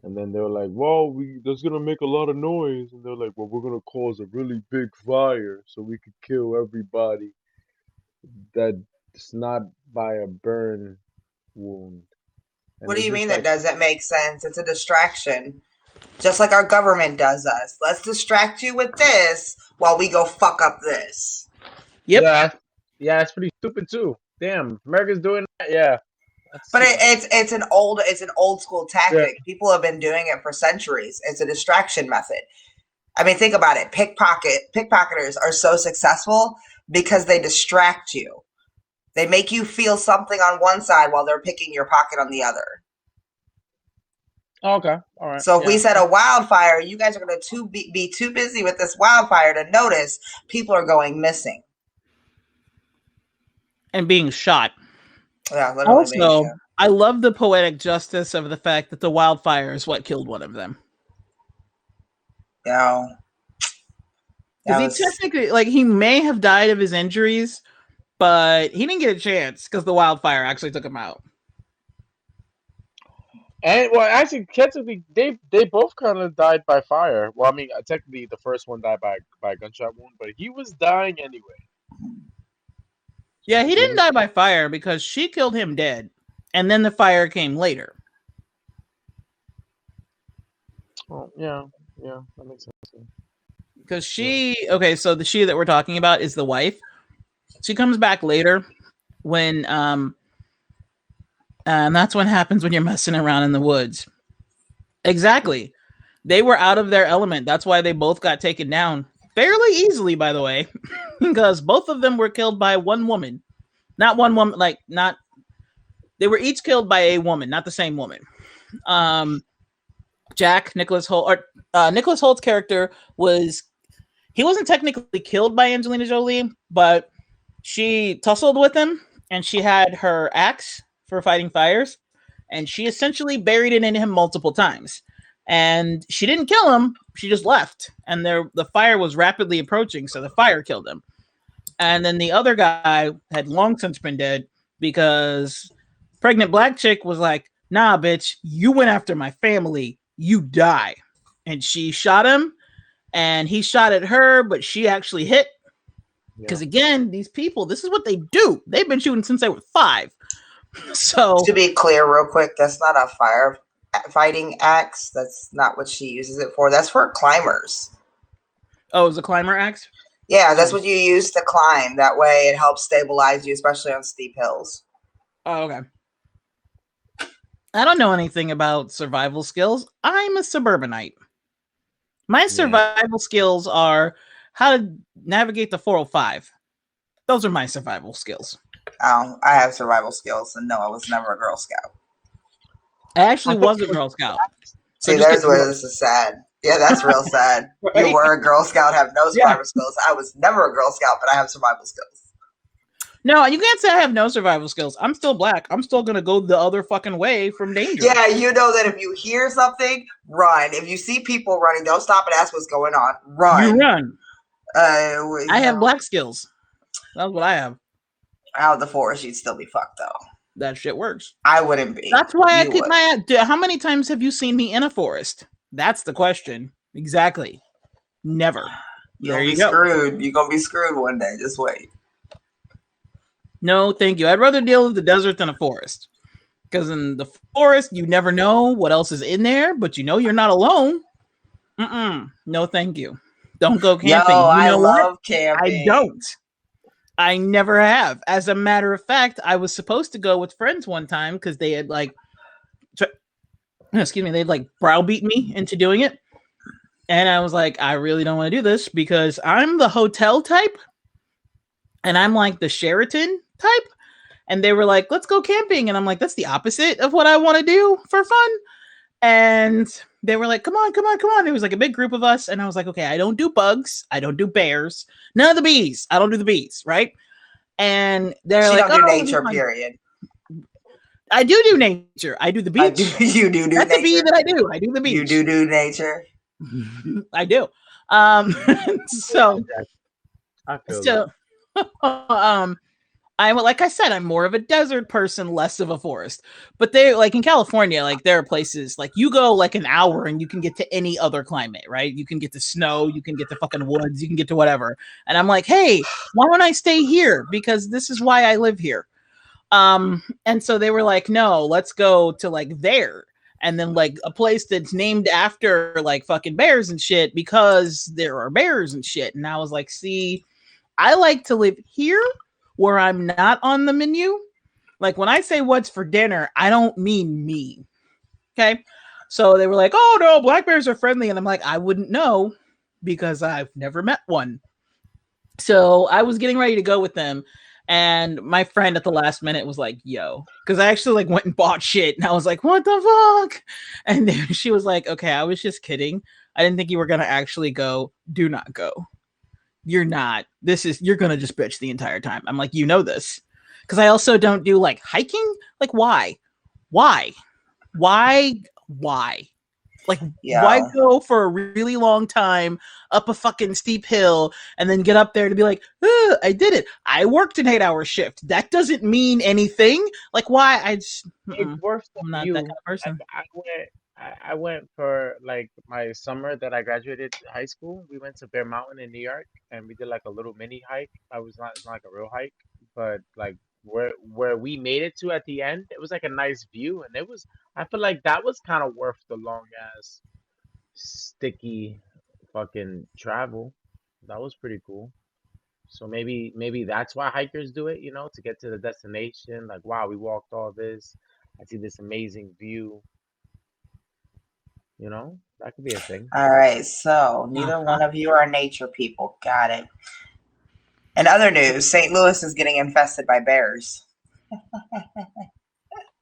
And then they were like, well, we that's gonna make a lot of noise. And they're like, well, we're gonna cause a really big fire so we could kill everybody. That's not by a burn wound. And What do this you is mean that like, doesn't make sense? It's a distraction. Just like our government does us. Let's distract you with this while we go fuck up this. Yep. yeah, it's pretty stupid too. Damn, America's doing that. Yeah, that's But too much. it's an old school Yeah. tactic. People have been doing it for centuries. It's a distraction method. I mean, think about it. Pickpocketers are so successful because they distract you. They make you feel something on one side while they're picking your pocket on the other. Okay, all right. So if yeah. we set a wildfire, you guys are going to be too busy with this wildfire to notice people are going missing. And being shot. Yeah, literally being Also, shot. I love the poetic justice of the fact that the wildfire is what killed one of them. Yeah. Because he technically, like, he may have died of his injuries, but he didn't get a chance because the wildfire actually took him out. And well, actually, technically, they both kind of died by fire. Well, I mean, technically, the first one died by a gunshot wound, but he was dying anyway. Yeah, he didn't die by fire because she killed him dead, and then the fire came later. Oh, yeah, that makes sense. Because so the she that we're talking about is the wife. She comes back later when and that's what happens when you're messing around in the woods. Exactly. They were out of their element. That's why they both got taken down fairly easily, by the way, because both of them were killed by one woman. Not one woman, they were each killed by a woman, not the same woman. Nicholas Holt's character he wasn't technically killed by Angelina Jolie, but she tussled with him and she had her axe for fighting fires, and she essentially buried it in him multiple times. And she didn't kill him, she just left. And the fire was rapidly approaching, so the fire killed him. And then the other guy had long since been dead because pregnant black chick was like, nah, bitch, you went after my family, you die. And she shot him, and he shot at her, but she actually hit. Because again, these people, this is what they do. They've been shooting since they were 5. So to be clear, real quick, that's not a firefighting axe. That's not what she uses it for. That's for climbers. Oh, it's a climber axe? Yeah, that's what you use to climb. That way it helps stabilize you, especially on steep hills. Oh, okay. I don't know anything about survival skills. I'm a suburbanite. My survival skills are how to navigate the 405. Those are my survival skills. Oh, I have survival skills, and no, I was never a Girl Scout. I actually was a Girl Scout. So see, there's where this is sad. Yeah, that's real sad. Right? You were a Girl Scout, have no survival skills. I was never a Girl Scout, but I have survival skills. No, you can't say I have no survival skills. I'm still black. I'm still going to go the other fucking way from danger. Yeah, you know that if you hear something, run. If you see people running, don't stop and ask what's going on. Run. You run. I have black skills. That's what I have. Out of the forest, you'd still be fucked, though. That shit works. I wouldn't be. That's why I keep my... How many times have you seen me in a forest? That's the question. Exactly. Never. There you go. Screwed. You're going to be screwed one day. Just wait. No, thank you. I'd rather deal with the desert than a forest. Because in the forest, you never know what else is in there, but you know you're not alone. No, thank you. Don't go camping. I love camping. I don't. I never have. As a matter of fact, I was supposed to go with friends one time because they had they'd browbeat me into doing it. And I was like, I really don't want to do this because I'm the hotel type and I'm like the Sheraton type. And they were like, let's go camping. And I'm like, that's the opposite of what I want to do for fun. And they were like, come on. It was like a big group of us. And I was like, okay, I don't do bugs. I don't do bears. None of the bees. I don't do the bees, right? And they're like, don't do nature, period. I do nature. I do the beach. You do That's nature. the bee that I do. I do the beach. You do nature. I do. So, I feel like I said, I'm more of a desert person, less of a forest. But they like in California, like there are places like you go like an hour and you can get to any other climate, right? You can get to snow, you can get to fucking woods, you can get to whatever. And I'm like, hey, why don't I stay here? Because this is why I live here. And so they were like, no, let's go to like there. And then like a place that's named after like fucking bears and shit because there are bears and shit. And I was like, see, I like to live here where I'm not on the menu. Like when I say what's for dinner, I don't mean me. Okay. So they were like, oh no, black bears are friendly. And I'm like, I wouldn't know because I've never met one. So I was getting ready to go with them. And my friend at the last minute was like, yo, because I actually like went and bought shit. And I was like, what the fuck? And then she was like, okay, I was just kidding. I didn't think you were going to actually go. Do not go. You're not. You're going to just bitch the entire time. I'm like, you know this. Because I also don't do like hiking. Like, why? Why? Why? Why? Like, why go for a really long time up a fucking steep hill and then get up there to be like, I did it. I worked an 8-hour shift. That doesn't mean anything. Like, why? It's worse than I'm not you. that kind of person. I went for like my summer that I graduated high school. We went to Bear Mountain in New York, and we did like a little mini hike. It's not like a real hike, but like where we made it to at the end, it was like a nice view, and it was. I feel like that was kind of worth the long ass, sticky, fucking travel. That was pretty cool. So maybe that's why hikers do it, to get to the destination. Like, wow, we walked all this. I see this amazing view. That could be a thing. All right, so neither one of you are nature people. Got it. In other news, St. Louis is getting infested by bears.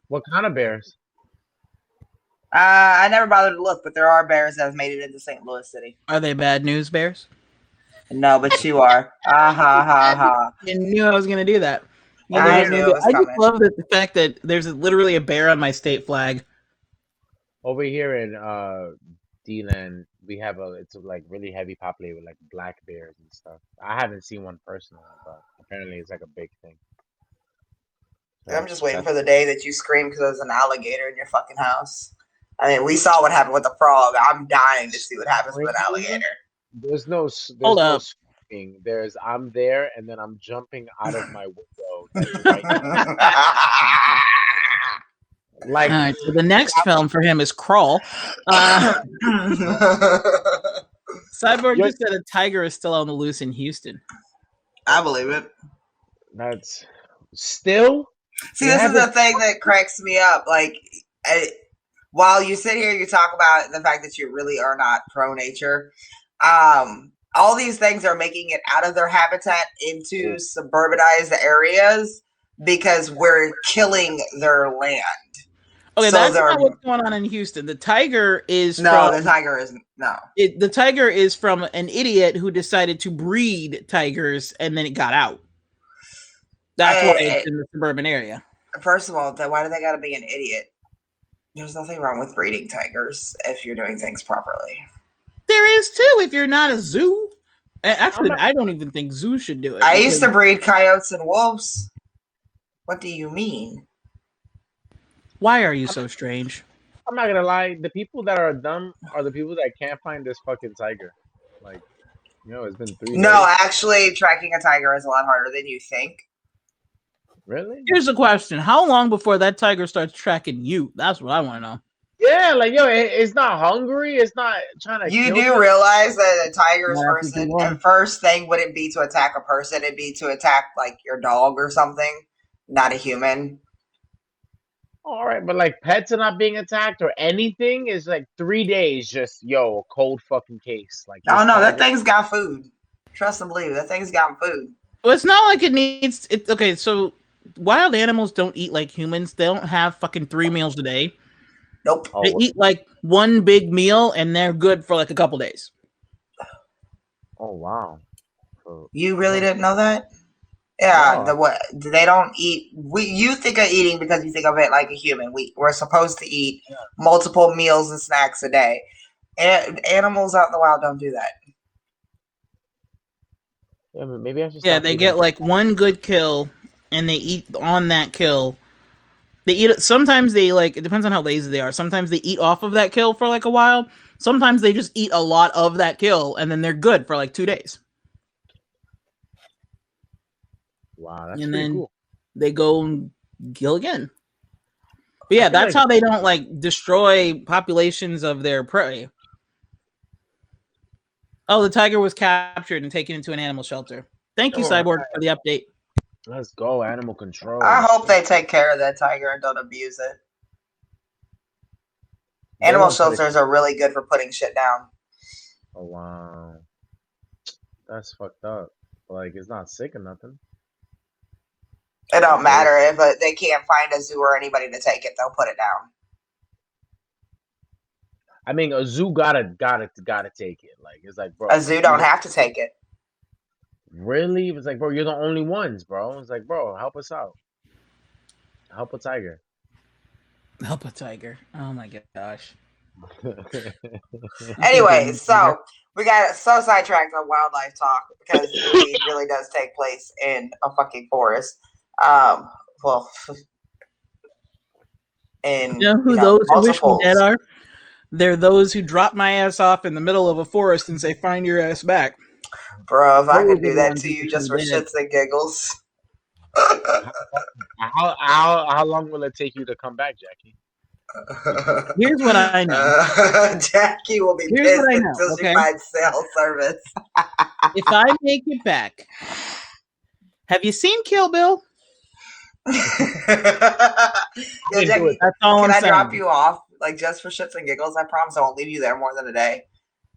What kind of bears? I never bothered to look, but there are bears that have made it into St. Louis City. Are they bad news bears? No, but you are. Ha ha ha. I knew I was going to do that. I knew it was coming. I just love the fact that there's literally a bear on my state flag. Over here in D-Land, we have it's like really heavy populated with like black bears and stuff. I haven't seen one personally, but apparently it's like a big thing. So I'm just waiting for the day that you scream because there's an alligator in your fucking house. I mean, we saw what happened with the frog. I'm dying to see what happens with an alligator. There's no screaming. I'm there, and then I'm jumping out of my window. Like, all right, so the next film for him is Crawl. Cyborg just said a tiger is still on the loose in Houston. I believe it. That's still. See, this is the thing that cracks me up. Like, while you sit here, you talk about the fact that you really are not pro nature. All these things are making it out of their habitat into suburbanized areas because we're killing their land. Okay, so that's not what's going on in Houston. The tiger is the tiger isn't. No. The tiger is from an idiot who decided to breed tigers and then it got out. That's why it's in the suburban area. First of all, why do they got to be an idiot? There's nothing wrong with breeding tigers if you're doing things properly. There is too if you're not a zoo. Actually, I don't even think zoos should do it. I used to breed coyotes and wolves. What do you mean? Why are you so strange? I'm not gonna lie. The people that are dumb are the people that can't find this fucking tiger. Like, it's been 3 days. No, actually, tracking a tiger is a lot harder than you think. Really? Here's the question: how long before that tiger starts tracking you? That's what I want to know. Yeah, like it's not hungry. It's not trying to. You do realize that a tiger's first thing wouldn't be to attack a person; it'd be to attack like your dog or something, not a human. All right, but like pets are not being attacked or anything is like 3 days. Just a cold fucking case. Like no, that thing's got food. Trust and believe that thing's got food. Well, it's not like it needs. Okay, so wild animals don't eat like humans. They don't have fucking 3 meals a day. Nope. They eat like one big meal and they're good for like a couple days. Oh wow! You really didn't know that? Yeah, they don't eat. You think of eating because you think of it like a human. We're supposed to eat multiple meals and snacks a day. Animals out in the wild don't do that. Yeah, but maybe I should. Yeah, they get like one good kill and they eat on that kill. They eat it. Sometimes they like. It depends on how lazy they are. Sometimes they eat off of that kill for like a while. Sometimes they just eat a lot of that kill, and then they're good for like 2 days. Wow, that's And pretty then cool. they go and kill again. But yeah, I feel that's like how they don't like destroy populations of their prey. Oh, the tiger was captured and taken into an animal shelter. Thank you, all Cyborg, right, for the update. let's go animal I control. hope Shit. they take care of that tiger and don't abuse it. They Animal won't put it. shelters are really good for putting shit down. Oh wow, that's fucked up. Like it's not sick or nothing. It don't Like they matter if they can't find a zoo or anybody to take it; they'll put it down. I mean, a zoo gotta take it. Like it's like, A bro, zoo don't have to take it. really? It's like, bro, you're the only ones, bro. It's like, bro, help us out. Help a tiger. Help a tiger. Oh my gosh. Anyway, so we got so sidetracked on wildlife talk because the movie really does take place in a fucking forest. Well, in You know who those who wish me dead multiples. are? They're those who drop my ass off in the middle of a forest and say, "Find your ass back." Bro, if I Those could are do the that ones to who you wish just me for dead. shits and giggles. How long will it take you to come back, Jackie? Here's what I know. Jackie will be Here's what pissed I know. until she Okay, finds cell service. if I make it back, have you seen Kill Bill? Yo, Didn't do it Jackie, That's all can I'm I drop saying. you off? Like, just for shits and giggles? I promise I won't leave you there more than a day.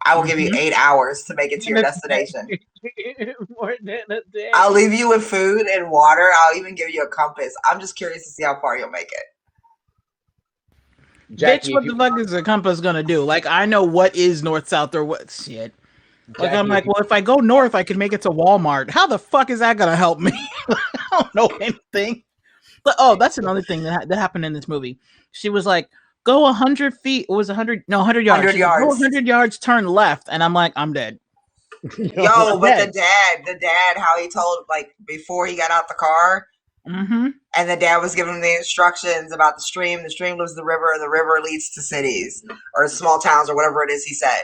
I will give you Mhm. 8 hours to make it to your destination. More than a day. I'll leave you with food and water. I'll even give you a compass. I'm just curious to see how far you'll make it. Bitch, Jackie, if what you the fuck is a compass gonna do? Like, I know what is north, south, or what shit. Like, I'm Jackie, if like, you well, if I go north, I can make it to Walmart. How the fuck is that gonna help me? I don't know anything. But oh, that's another thing that happened in this movie. She was like, "Go 100 feet." It was 100, no, 100 yards. 100 She's like, "Go yards. 100 yards, turn left," and I'm like, "I'm dead." Yo, I'm but dead. the dad, how he told, like, before he got out the car, Mm-hmm. and the dad was giving him the instructions about the stream. The stream leads to the river leads to cities or small towns or whatever it is he said.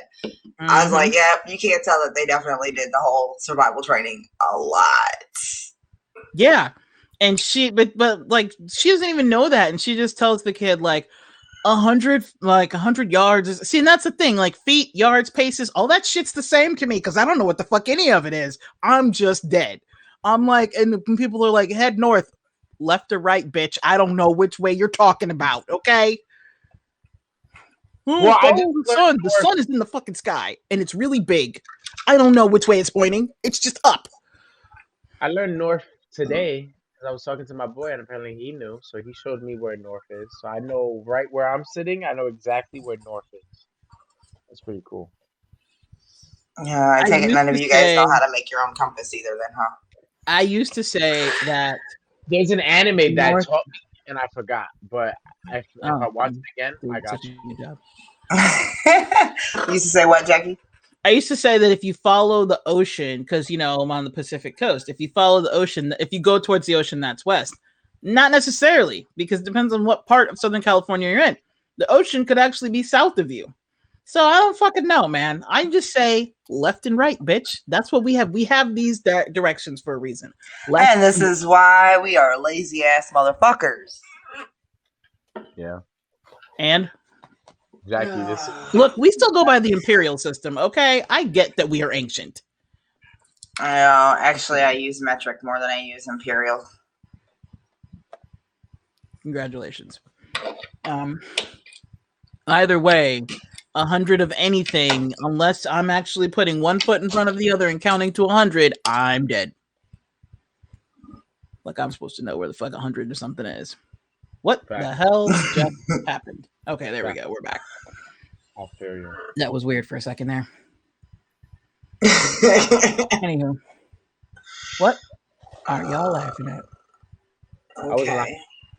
I was Mm-hmm. like, yep, you can't tell that they definitely did the whole survival training a lot. Yeah, and but like she doesn't even know that, and she just tells the kid like 100 yards. See, and that's the thing. Like feet, yards, paces, all that shit's the same to me because I don't know what the fuck any of it is. I'm just dead. I'm like, and when people are like, head north, left or right, bitch. I don't know which way you're talking about. Okay. Oh, well, I just follow the learned sun. The north. sun is in the fucking sky, and it's really big. I don't know which way it's pointing. It's just up. I learned north today because I was talking to my boy, and apparently he knew, so he showed me where north is. So I know right where I'm sitting. I know exactly where north is. That's pretty cool. Yeah, I I take it used none of to you guys know say, how to make your own compass either, then, huh? I used to say that There's an anime that north. taught me, and I forgot. But if I Oh, watch it again, I dude, got such a you. good job. You used to say what, Jackie? I used to say that if you follow the ocean, because I'm on the Pacific coast, if you follow the ocean, if you go towards the ocean, that's west. Not necessarily, because it depends on what part of Southern California you're in. The ocean could actually be south of you. So I don't fucking know, man. I just say left and right, bitch. That's what we have. We have these directions for a reason. Left And this is why we are lazy ass motherfuckers. Yeah, and Jackie, this look, we still go by the imperial system, okay? I get that we are ancient. Actually, I use metric more than I use imperial. Congratulations. Either way, 100 of anything, unless I'm actually putting one foot in front of the other and counting to 100, I'm dead. Like I'm supposed to know where the fuck 100 or something is. What fact. the hell just happened? Okay, there we Fact. go. We're back. I feel you. That was weird for a second there. Anywho, what are y'all laughing at? I was lying. Okay.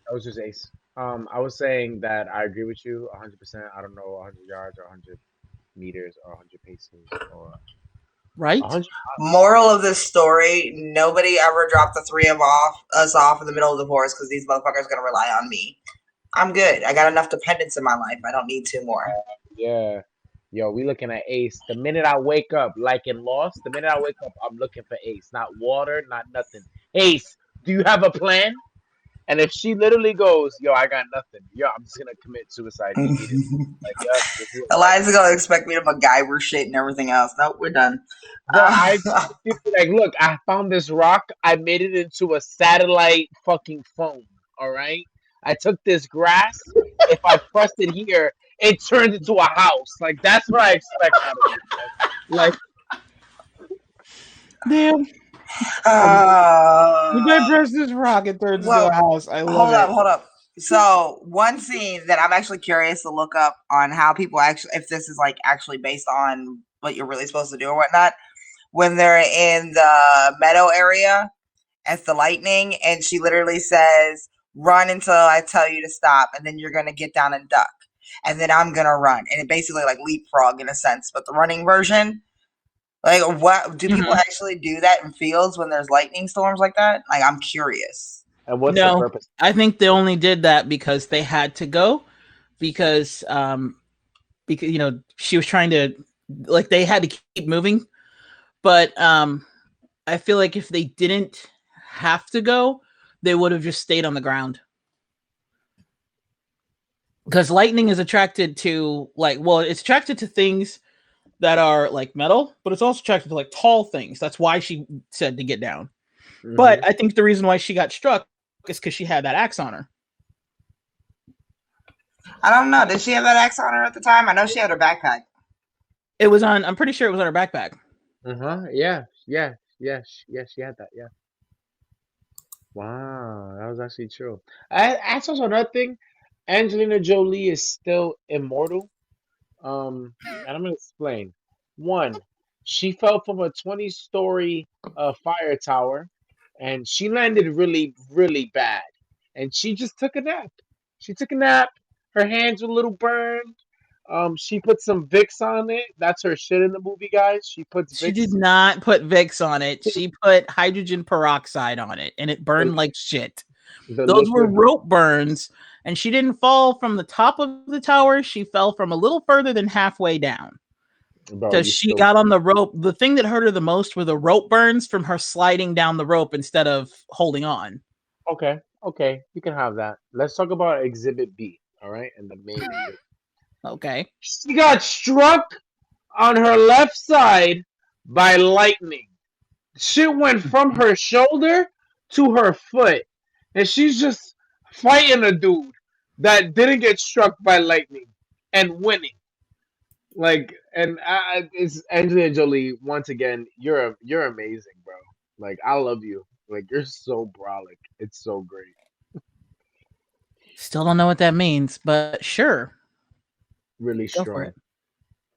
I was just ace. I was saying that I agree with you 100%. I don't know 100 yards or 100 meters or 100 paces or Right? 100. Moral of this story: nobody ever dropped the three of us off in the middle of the forest because these motherfuckers are gonna rely on me. I'm good. I got enough dependence in my life. I don't need two more. Yeah. Yo, we looking at Ace. The minute I wake up, like in Lost, the minute I wake up, I'm looking for Ace. Not water, not nothing. Ace, do you have a plan? And if she literally goes, yo, I got nothing. Yo, I'm just gonna commit suicide immediately. Like, yep, this is it. Eliza's gonna expect me to MacGyver shit and everything else. Nope, we're done. Bro, she'd be like, look, I found this rock. I made it into a satellite fucking phone. All right. I took this grass. If I pressed it here, it turned into a house. Like that's what I expect out of you, bro. Like, Damn. If I press this rock, it turns into a house. I love it. Hold up. So one scene that I'm actually curious to look up on how people actually, if this is like actually based on what you're really supposed to do or whatnot, when they're in the meadow area at the lightning, and she literally says, "Run until I tell you to stop, and then you're gonna get down and duck, and then I'm gonna run," and it basically like leapfrog in a sense, but the running version. Like, what do people actually do that in fields when there's lightning storms like that? Like, I'm curious. and what's the purpose? I think they only did that because they had to go, because she was trying to, like, they had to keep moving. But I feel like if they didn't have to go, they would have just stayed on the ground. Because lightning is attracted to it's attracted to things that are like metal, but it's also attracted to like tall things. That's why she said to get down. Mm-hmm. But I think the reason why she got struck is because she had that axe on her. I don't know. Did she have that axe on her at the time? I know she had her backpack. It was on. I'm pretty sure it was on her backpack. Yeah. She had that. Yeah. Wow, that was actually true. That's also another thing. Angelina Jolie is still immortal. And I'm gonna explain. One, she fell from a 20-story fire tower, and she landed really, really bad. And she just took a nap. She took a nap. Her hands were a little burned. She put some Vicks on it. That's her shit in the movie, guys. She puts Vicks. She did not put Vicks on it. She put hydrogen peroxide on it, and it burned like shit. Those were rope burns. And she didn't fall from the top of the tower. She fell from a little further than halfway down. Because she got on the rope. The thing that hurt her the most were the rope burns from her sliding down the rope instead of holding on. Okay. You can have that. Let's talk about Exhibit B, all right? And the main exhibit. Okay. She got struck on her left side by lightning. Shit went from her shoulder to her foot. And she's just fighting a dude that didn't get struck by lightning and winning. Like, and it's Angelina Jolie once again. You're amazing, bro. Like, I love you. Like, you're so brolic. It's so great. Still don't know what that means, but sure. Really strong.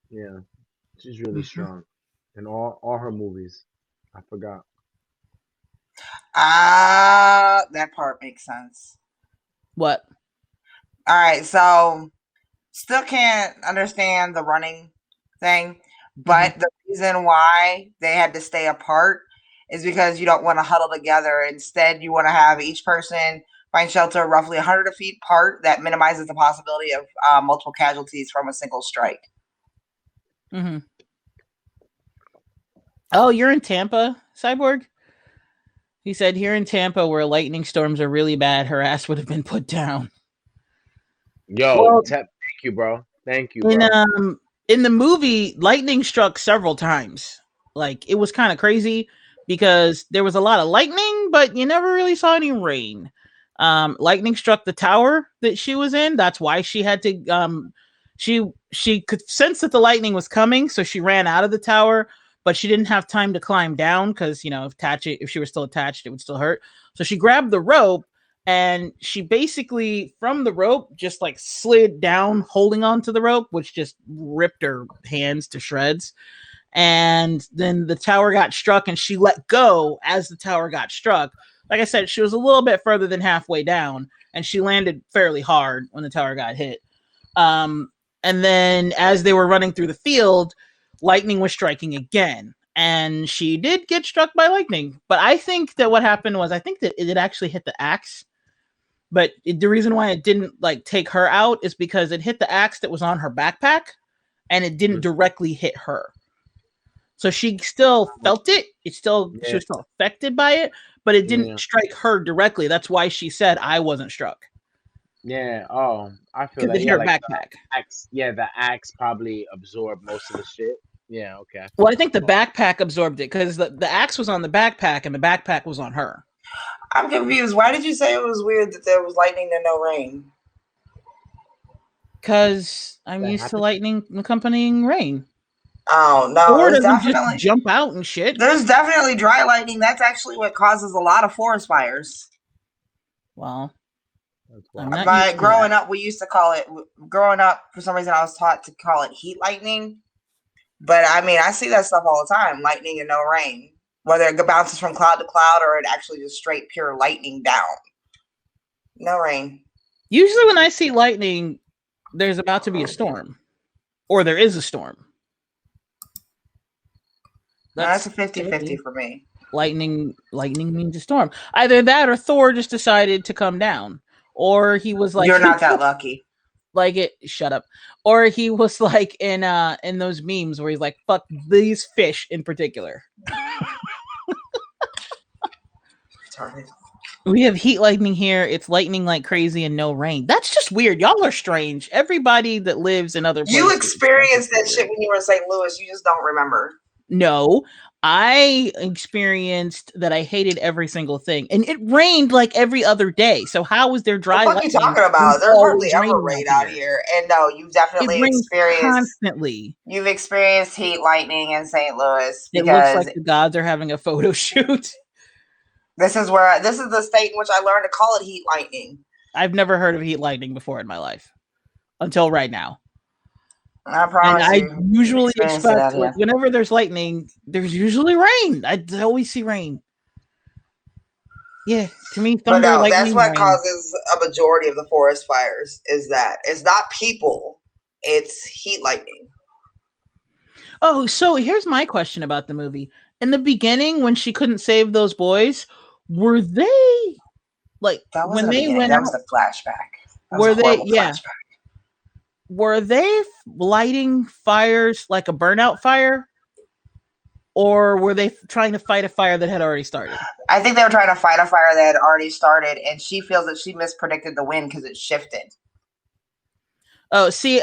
Yeah, she's really strong in all her movies. I forgot. That part makes sense. What? All right, so still can't understand the running thing, but the reason why they had to stay apart is because you don't want to huddle together. Instead, you want to have each person find shelter roughly 100 feet apart. That minimizes the possibility of multiple casualties from a single strike. Mm-hmm. Oh, you're in Tampa, Cyborg? He said here in Tampa where lightning storms are really bad, her ass would have been put down. Yo, thank you, bro. Thank you, bro. In the movie, lightning struck several times. Like, it was kind of crazy because there was a lot of lightning, but you never really saw any rain. Lightning struck the tower that she was in. That's why she had to she could sense that the lightning was coming, so she ran out of the tower, but she didn't have time to climb down because, if she was still attached, it would still hurt. So she grabbed the rope, and she basically, from the rope, just like slid down, holding on to the rope, which just ripped her hands to shreds. And then the tower got struck, and she let go as the tower got struck. Like I said, she was a little bit further than halfway down, and she landed fairly hard when the tower got hit. And then as they were running through the field, lightning was striking again. and she did get struck by lightning. But I think that what happened was, I think that it actually hit the axe. But the reason why it didn't like take her out is because it hit the axe that was on her backpack, and it didn't directly hit her. So she still felt it. She was still affected by it, but it didn't strike her directly. That's why she said I wasn't struck. Yeah. Oh, I feel Because that. it hit Yeah, her like backpack. the axe probably absorbed most of the shit. Yeah. Okay. Well, I think the backpack absorbed it because the axe was on the backpack and the backpack was on her. I'm confused. Why did you say it was weird that there was lightning and no rain? Because I'm used to lightning accompanying rain. Oh no! Or doesn't just jump out and shit. There's definitely dry lightning. That's actually what causes a lot of forest fires. Well, growing up, we used to call it. Growing up, for some reason, I was taught to call it heat lightning. But I mean, I see that stuff all the time: lightning and no rain. Whether it bounces from cloud to cloud or it actually just straight pure lightning down. No rain. Usually, when I see lightning, there's about to be a storm, or there is a storm. That's a 50-50 for me. Lightning means a storm. Either that or Thor just decided to come down. Or he was like, you're not that lucky. Like it, shut up. Or he was like in those memes where he's like, fuck these fish in particular. We have heat lightning here. It's lightning like crazy and no rain. That's just weird. Y'all are strange. Everybody that lives in other places. You experienced that shit when you were in St. Louis. You just don't remember. No, I experienced that I hated every single thing. And it rained like every other day. So how was there dry lightning? What are you talking about? There's hardly ever rain out here. And no, you've definitely experienced constantly. You've experienced heat lightning in St. Louis. It looks like the gods are having a photo shoot. This is the state in which I learned to call it heat lightning. I've never heard of heat lightning before in my life. Until right now. I promise I usually expect whenever there's lightning, there's usually rain. I always see rain. Yeah, to me, thunder, but no, lightning, that's what rain. causes a majority of the forest fires. Is that it's not people, it's heat lightning. Oh, so here's my question about the movie. In the beginning, when she couldn't save those boys, were they like when they went that out? Was a flashback. Were they? Yeah. Flashback. Were they lighting fires like a burnout fire? Or were they trying to fight a fire that had already started? I think they were trying to fight a fire that had already started, and she feels that she mispredicted the wind because it shifted. Oh, see,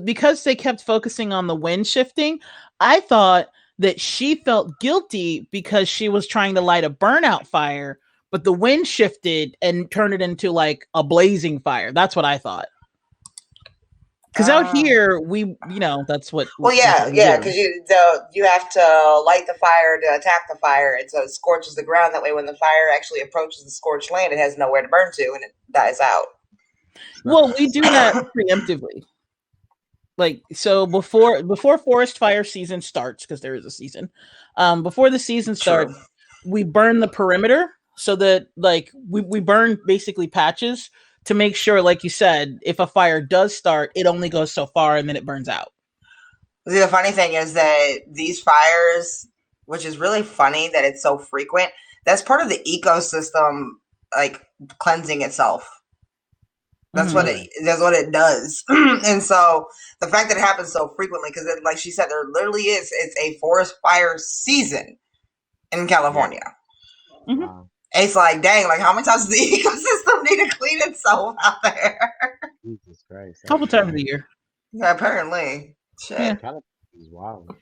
because they kept focusing on the wind shifting, I thought that she felt guilty because she was trying to light a burnout fire, but the wind shifted and turned it into like a blazing fire. That's what I thought. Because out here, that's what. Well, yeah, because you have to light the fire to attack the fire, and so it scorches the ground. That way, when the fire actually approaches the scorched land, it has nowhere to burn to, and it dies out. Well, we do that preemptively. Like, so before forest fire season starts, because there is a season, before the season starts, we burn the perimeter so that like we burn basically patches to make sure, like you said, if a fire does start, it only goes so far and then it burns out. See, the funny thing is that these fires, which is really funny that it's so frequent, that's part of the ecosystem, like cleansing itself. That's what it does. And so the fact that it happens so frequently, because like she said, there literally it's a forest fire season in California. Mm-hmm. Wow. It's like, dang, like how many times does the ecosystem need to clean itself out there? Jesus Christ. A couple times a year. Yeah, apparently. Shit. Yeah. Kind of is wild.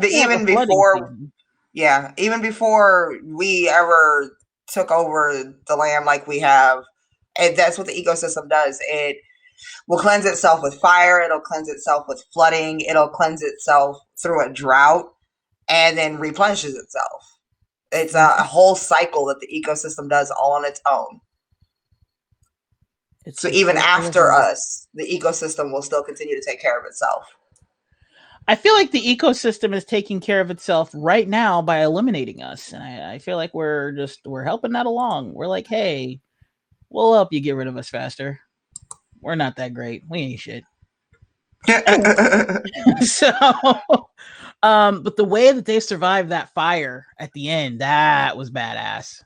Even before we ever took over the land like we have, and that's what the ecosystem does. It will cleanse itself with fire. It'll cleanse itself with flooding. It'll cleanse itself through a drought and then replenishes itself. It's a whole cycle that the ecosystem does all on its own. So even after us, the ecosystem will still continue to take care of itself. I feel like the ecosystem is taking care of itself right now by eliminating us. And I feel like we're helping that along. We're like, hey, we'll help you get rid of us faster. We're not that great. We ain't shit. So But the way that they survived that fire at the end, that was badass.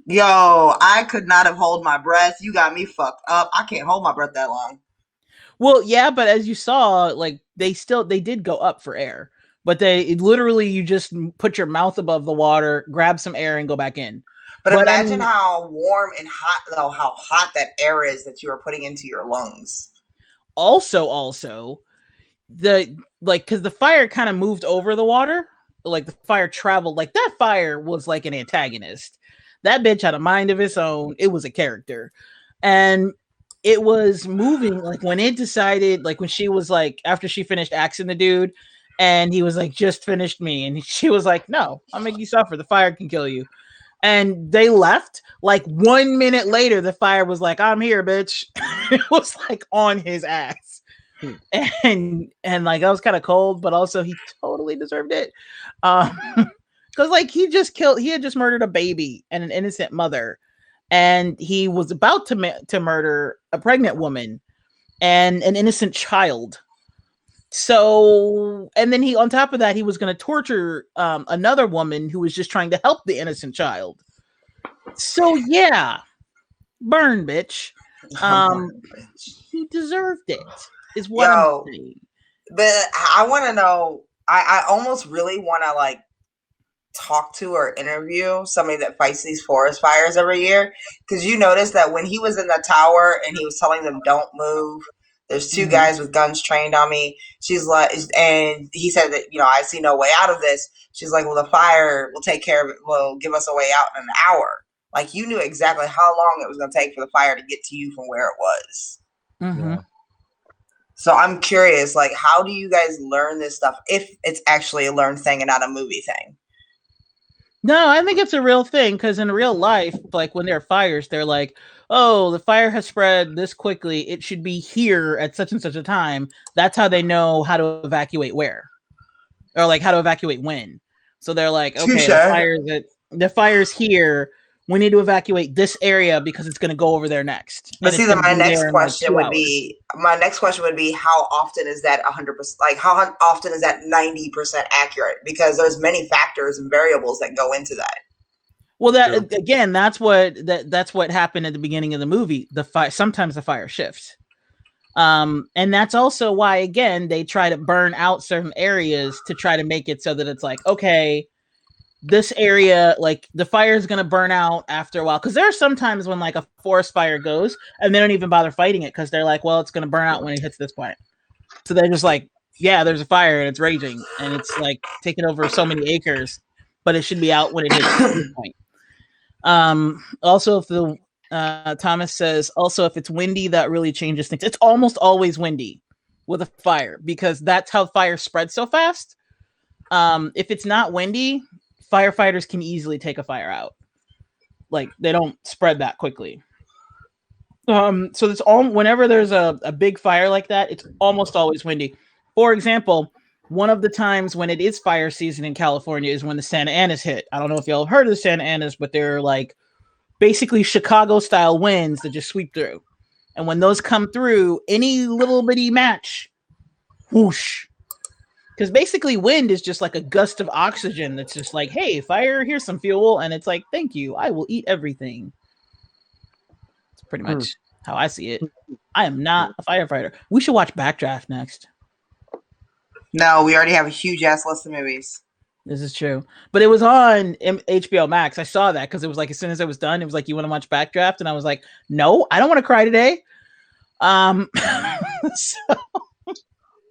Yo, I could not have held my breath. You got me fucked up. I can't hold my breath that long. Well, yeah, but as you saw, like they did go up for air, but literally you just put your mouth above the water, grab some air, and go back in. But imagine how warm and hot, though, how hot that air is that you are putting into your lungs. Also, because the fire kind of moved over the water, like the fire traveled, like that fire was like an antagonist. That bitch had a mind of its own. It was a character, and it was moving. Like when it decided, like when she was like, after she finished axing the dude, and he was like, just finished me, and she was like, no, I'll make you suffer. The fire can kill you. And they left. Like 1 minute later, the fire was like, I'm here, bitch. It was like on his ass. And like that was kind of cold, but also he totally deserved it. Because like he had just murdered a baby and an innocent mother, and he was about to murder a pregnant woman and an innocent child. So, and then on top of that, he was going to torture another woman who was just trying to help the innocent child. So yeah, burn, bitch. He deserved it, is what I'm saying. But I want to know. I almost really want to like talk to or interview somebody that fights these forest fires every year, because you notice that when he was in the tower and he was telling them don't move, there's two guys with guns trained on me. She's like, and he said that, I see no way out of this. She's like, well, the fire will take care of it, will give us a way out in an hour. Like, you knew exactly how long it was going to take for the fire to get to you from where it was. Yeah. So I'm curious, like, how do you guys learn this stuff if it's actually a learned thing and not a movie thing? No, I think it's a real thing, because in real life, like when there are fires, they're like, oh, the fire has spread this quickly. It should be here at such and such a time. That's how they know how to evacuate where, or like how to evacuate when. So they're like, okay, the fire's here. We need to evacuate this area because it's going to go over there next. But see, my next question would be, how often is that 100%? Like, how often is that 90% accurate? Because there's many factors and variables that go into that. Well, that's what happened at the beginning of the movie. Sometimes the fire shifts. And that's also why, again, they try to burn out certain areas to try to make it so that it's like, okay, this area, like the fire is going to burn out after a while. Because there are some times when like a forest fire goes and they don't even bother fighting it because they're like, well, it's going to burn out when it hits this point. So they're just like, yeah, there's a fire and it's raging and it's like taking over so many acres, but it should be out when it hits this point. Also, if the Thomas says, also, if it's windy, that really changes things. It's almost always windy with a fire because that's how fire spreads so fast. If it's not windy, firefighters can easily take a fire out. Like they don't spread that quickly. So it's whenever there's a big fire like that, it's almost always windy. For example, one of the times when it is fire season in California is when the Santa Anas hit. I don't know if y'all have heard of the Santa Anas, but they're like basically Chicago style winds that just sweep through. And when those come through, any little bitty match, whoosh. Because basically wind is just like a gust of oxygen that's just like, hey, fire, here's some fuel. And it's like, thank you. I will eat everything. It's pretty much how I see it. I am not a firefighter. We should watch Backdraft next. No, we already have a huge ass list of movies. This is true. But it was on HBO Max. I saw that because it was like as soon as it was done, it was like, you want to watch Backdraft? And I was like, no, I don't want to cry today. So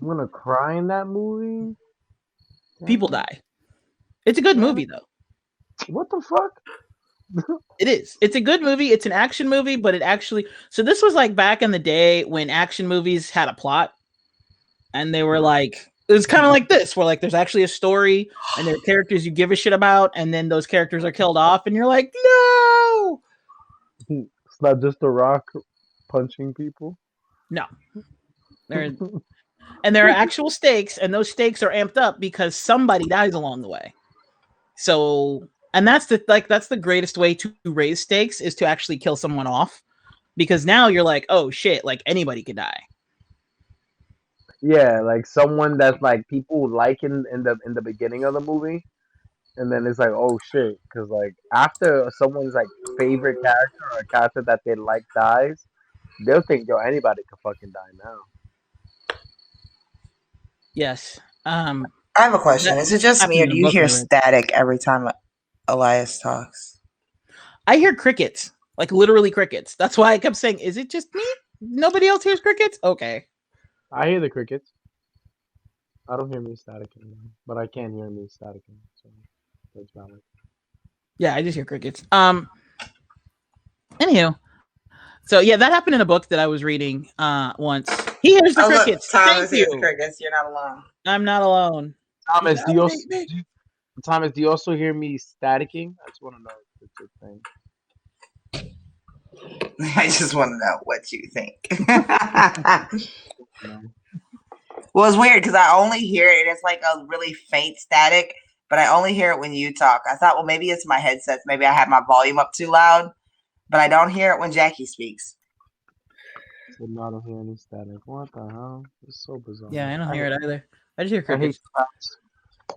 I'm gonna cry in that movie. People die. It's a good movie though. What the fuck? It is. It's a good movie. It's an action movie, but it actually. So this was like back in the day when action movies had a plot, and they were like, it was kind of like this, where like there's actually a story, and there are characters you give a shit about, and then those characters are killed off, and you're like, no. It's not just The Rock punching people. No. And there are actual stakes, and those stakes are amped up because somebody dies along the way. So, and that's the greatest way to raise stakes is to actually kill someone off, because now you're like, oh shit, like anybody could die. Yeah, like someone that's like people like in the beginning of the movie, and then it's like, oh shit, because like after someone's like favorite character or a character that they like dies, they'll think, yo, anybody could fucking die now. Yes. I have a question. That Is it just me, happened or in do a you book hear I read. static every time Elias talks? I hear crickets, like literally crickets. That's why I kept saying, "Is it just me? Nobody else hears crickets?" Okay. I hear the crickets. I don't hear me static anymore, but I can hear me static. So that's valid. Yeah, I just hear crickets. Anywho, so yeah, that happened in a book that I was reading once. He hears the Oh, look, crickets. Thank Thomas hears you. crickets. You're not alone. I'm not alone. He's Thomas, validating. Thomas, do you also hear me staticking? I just want to know if it's a thing. I just want to know what you think. No. Well, it's weird because I only hear it. It's like a really faint static, but I only hear it when you talk. I thought, well, maybe it's my headsets. Maybe I have my volume up too loud, but I don't hear it when Jackie speaks. So no, I don't hear any static. What the hell? It's so bizarre. Yeah, I don't hear it either. I just hear I hate crickets. stats.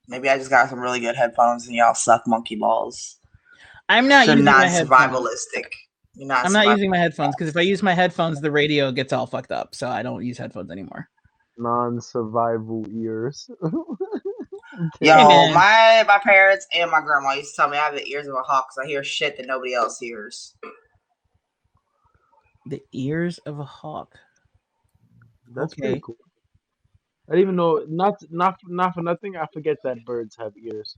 Maybe I just got some really good headphones and y'all suck monkey balls. I'm not You're using not my headphones. survivalistic. You're not. I'm not using my headphones because if I use my headphones, the radio gets all fucked up. So I don't use headphones anymore. Non-survival ears. Yo, Hey, man. my parents and my grandma used to tell me I have the ears of a hawk because I hear shit that nobody else hears. The ears of a hawk. That's Okay. pretty cool. I didn't even know. Not for nothing. I forget that birds have ears.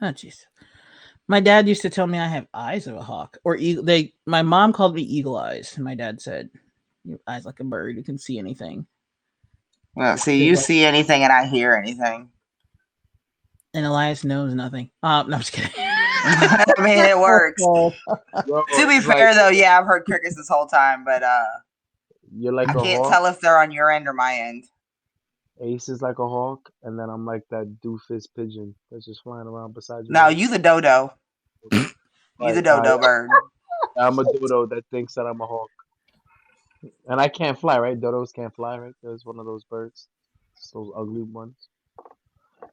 Oh, jeez. My dad used to tell me I have eyes of a hawk, or my mom called me eagle eyes, and my dad said, "Your eyes like a bird who can see anything." Well, see, you see anything and I hear anything. And Elias knows nothing. No, I'm just kidding. I mean, it works. Yo, To be fair, though, yeah, I've heard crickets this whole time, but you're like I a can't hawk. tell if they're on your end or my end. Ace is like a hawk, and then I'm like that doofus pigeon that's just flying around beside you. No, you the dodo. You the dodo bird. I'm a dodo that thinks that I'm a hawk. And I can't fly, right? Dodos can't fly, right? There's one of those birds. It's those ugly ones.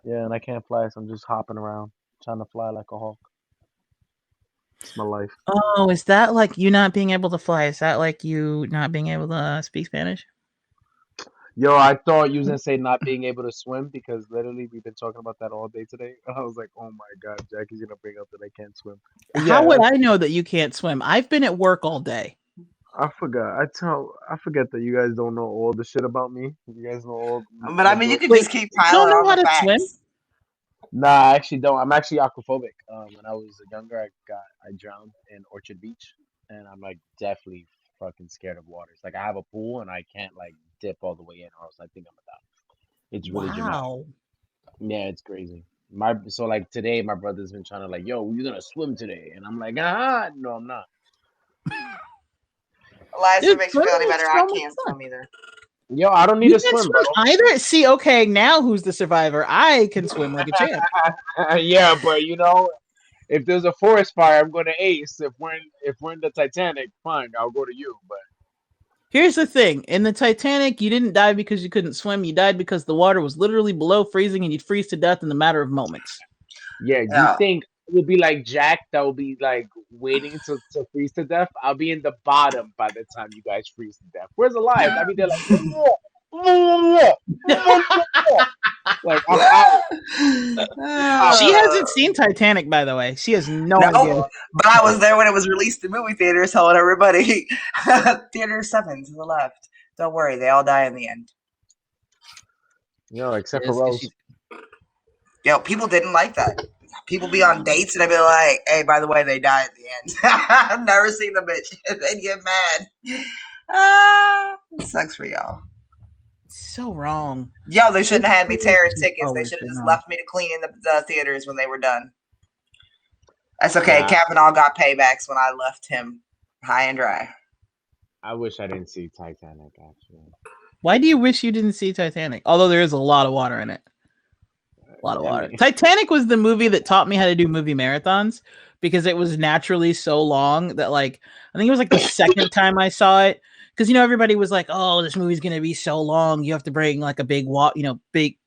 Yeah, and I can't fly, so I'm just hopping around, trying to fly like a hawk. It's my life. Oh, is that like you not being able to fly? Is that like you not being able to speak Spanish? Yo, I thought you was gonna say not being able to swim because literally we've been talking about that all day today. I was like, oh my god, Jackie's gonna bring up that I can't swim. But How yeah, would I know that you can't swim? I've been at work all day. I forgot. I forget that you guys don't know all the shit about me. You guys know all. But I mean, you could Wait, just keep you don't piling know on how the to facts. swim? Nah, I actually don't. I'm actually aquaphobic. When I was younger, I drowned in Orchard Beach, and I'm like definitely fucking scared of water. It's like I have a pool and I can't like dip all the way in, or else I think I'm gonna die. It's really dramatic. Wow. Yeah, it's crazy. So like today, my brother's been trying to like, yo, you're gonna swim today, and I'm like, no, I'm not. Elias, if Dude, it makes you feel any swimming is better, so I much can't fun. swim either. Yo, I don't need You to can't swim, bro. swim either. See, okay, now who's the survivor? I can swim like a champ. Yeah, but you know, if there's a forest fire, I'm gonna ace. If we're in the Titanic, fine, I'll go to you. But Here's the thing: in the Titanic, you didn't die because you couldn't swim. You died because the water was literally below freezing, and you'd freeze to death in a matter of moments. yeah, do you think it would be like Jack that will be like waiting to freeze to death? I'll be in the bottom by the time you guys freeze to death. Where's Elias? I'll be there like I'm out. She hasn't seen Titanic, by the way. She has no idea. But I was there when it was released in movie theaters, telling everybody, Theater 7 to the left. Don't worry, they all die in the end. Yo, except for Rose. Yo, people didn't like that. People be on dates and they'd be like, hey, by the way, they die at the end. I've never seen the bitch. They'd get mad. It sucks for y'all. So wrong. Yo, they shouldn't have had me tearing tickets. Oh, They should have just no. left me to clean in the theaters when they were done. That's okay. Nah. Kavanaugh got paybacks when I left him high and dry. I wish I didn't see Titanic, actually. Why do you wish you didn't see Titanic? Although there is a lot of water in it. A lot of water. Titanic was the movie that taught me how to do movie marathons because it was naturally so long that, like, I think it was like the second time I saw it because everybody was like, "Oh, this movie's gonna be so long. You have to bring like a big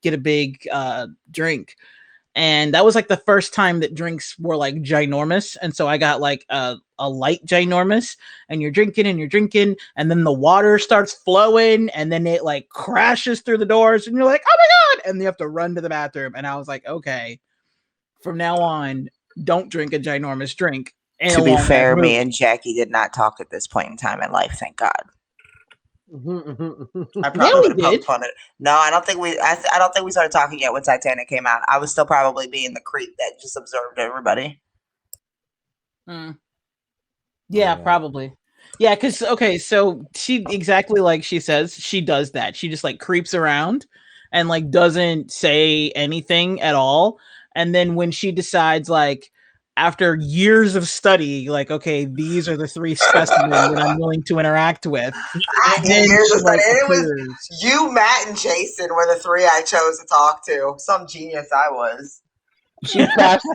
get a big drink." And that was like the first time that drinks were like ginormous, and so I got like a light ginormous, and you're drinking, and then the water starts flowing, and then it like crashes through the doors, and you're like, "Oh my god!" And you have to run to the bathroom, and I was like, "Okay, from now on, don't drink a ginormous drink." To be fair, me and Jackie did not talk at this point in time in life, thank God. I probably would have poked fun at it. No, I don't think we. I don't think we started talking yet when Titanic came out. I was still probably being the creep that just observed everybody. Yeah, probably. Yeah, because okay, so she exactly like she says, she does that. She just like creeps around and like doesn't say anything at all. And then when she decides, like, after years of study, like, okay, these are the three specimens that I'm willing to interact with. Then years of study. It was you, Matt, and Jason were the three I chose to talk to. Some genius I was. She passed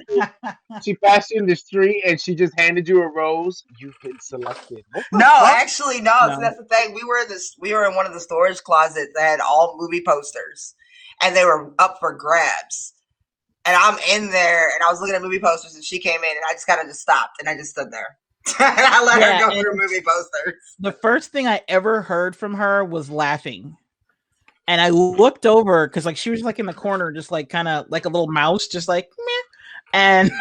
you in the street and she just handed you a rose. You've been selected. No, actually, no. So that's the thing. We were in one of the storage closets that had all movie posters, and they were up for grabs. And I'm in there, and I was looking at movie posters, and she came in, and I just kind of just stopped, and I just stood there. And I let her go through movie posters. The first thing I ever heard from her was laughing. And I looked over because like she was like in the corner, just like kind of like a little mouse, just like meh. And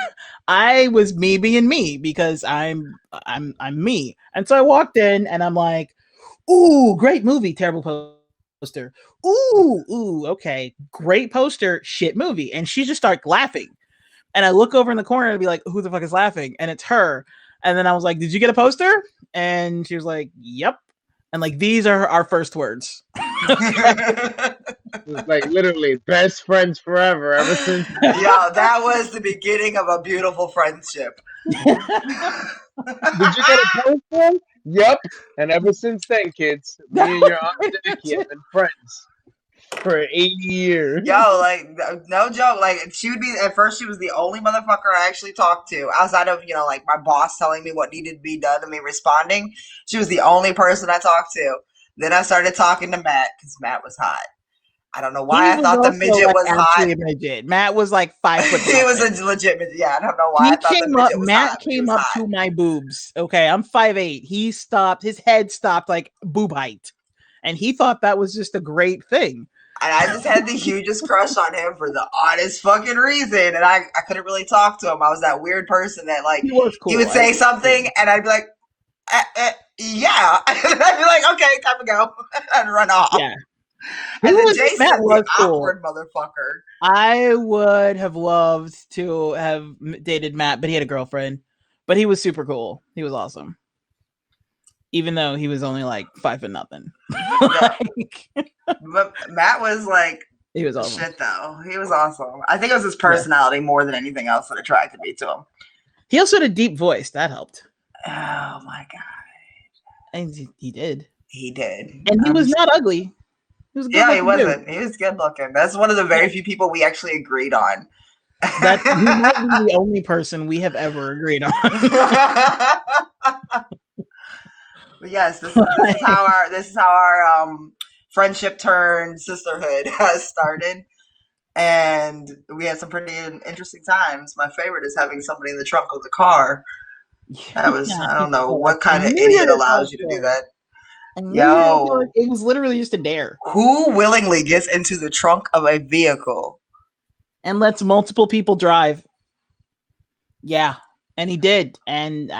I was me being me because I'm me. And so I walked in and I'm like, "Ooh, great movie, terrible poster. Ooh, okay, great poster, shit movie." And she just started laughing. And I look over in the corner and be like, "Who the fuck is laughing?" And it's her. And then I was like, "Did you get a poster?" And she was like, "Yep." And like, these are our first words. It's like literally best friends forever ever since. Yeah, that was the beginning of a beautiful friendship. Did you get a poster? Yep. And ever since then, kids, me and your Aunt Jackie have been friends for 80 years. Yo, like, no joke. Like, she would be, at first, she was the only motherfucker I actually talked to outside of, like, my boss telling me what needed to be done and me responding. She was the only person I talked to. Then I started talking to Matt because Matt was hot. I don't know why I thought the midget was hot. Midget. Matt was like 5 foot. He was a legit midget. Yeah, I don't know why I thought the midget was Matt hot. Came up to my boobs. Okay, I'm 5'8". He stopped. His head stopped like boob height, and he thought that was just a great thing. And I just had the hugest crush on him for the oddest fucking reason. And I couldn't really talk to him. I was that weird person that, like, he would say something and I'd be like, yeah. And I'd be like, okay, time to go. And run off. Yeah. And then Jason, the awkward motherfucker. I would have loved to have dated Matt, but he had a girlfriend. But he was super cool. He was awesome. Even though he was only like 5 foot nothing. But Matt was like, he was awesome. Shit, though. He was awesome. I think it was his personality more than anything else that attracted me to him. He also had a deep voice. That helped. Oh my god. And he did. He did. And he was not ugly. He wasn't. He was good looking. That's one of the very few people we actually agreed on. That he might be the only person we have ever agreed on. But yes, this is how our friendship turned sisterhood has started, and we had some pretty interesting times. My favorite is having somebody in the trunk of the car. That was I don't know what kind of idiot allows you to do that. Yo, it was literally just a dare. Who willingly gets into the trunk of a vehicle and lets multiple people drive? Yeah, and he did, and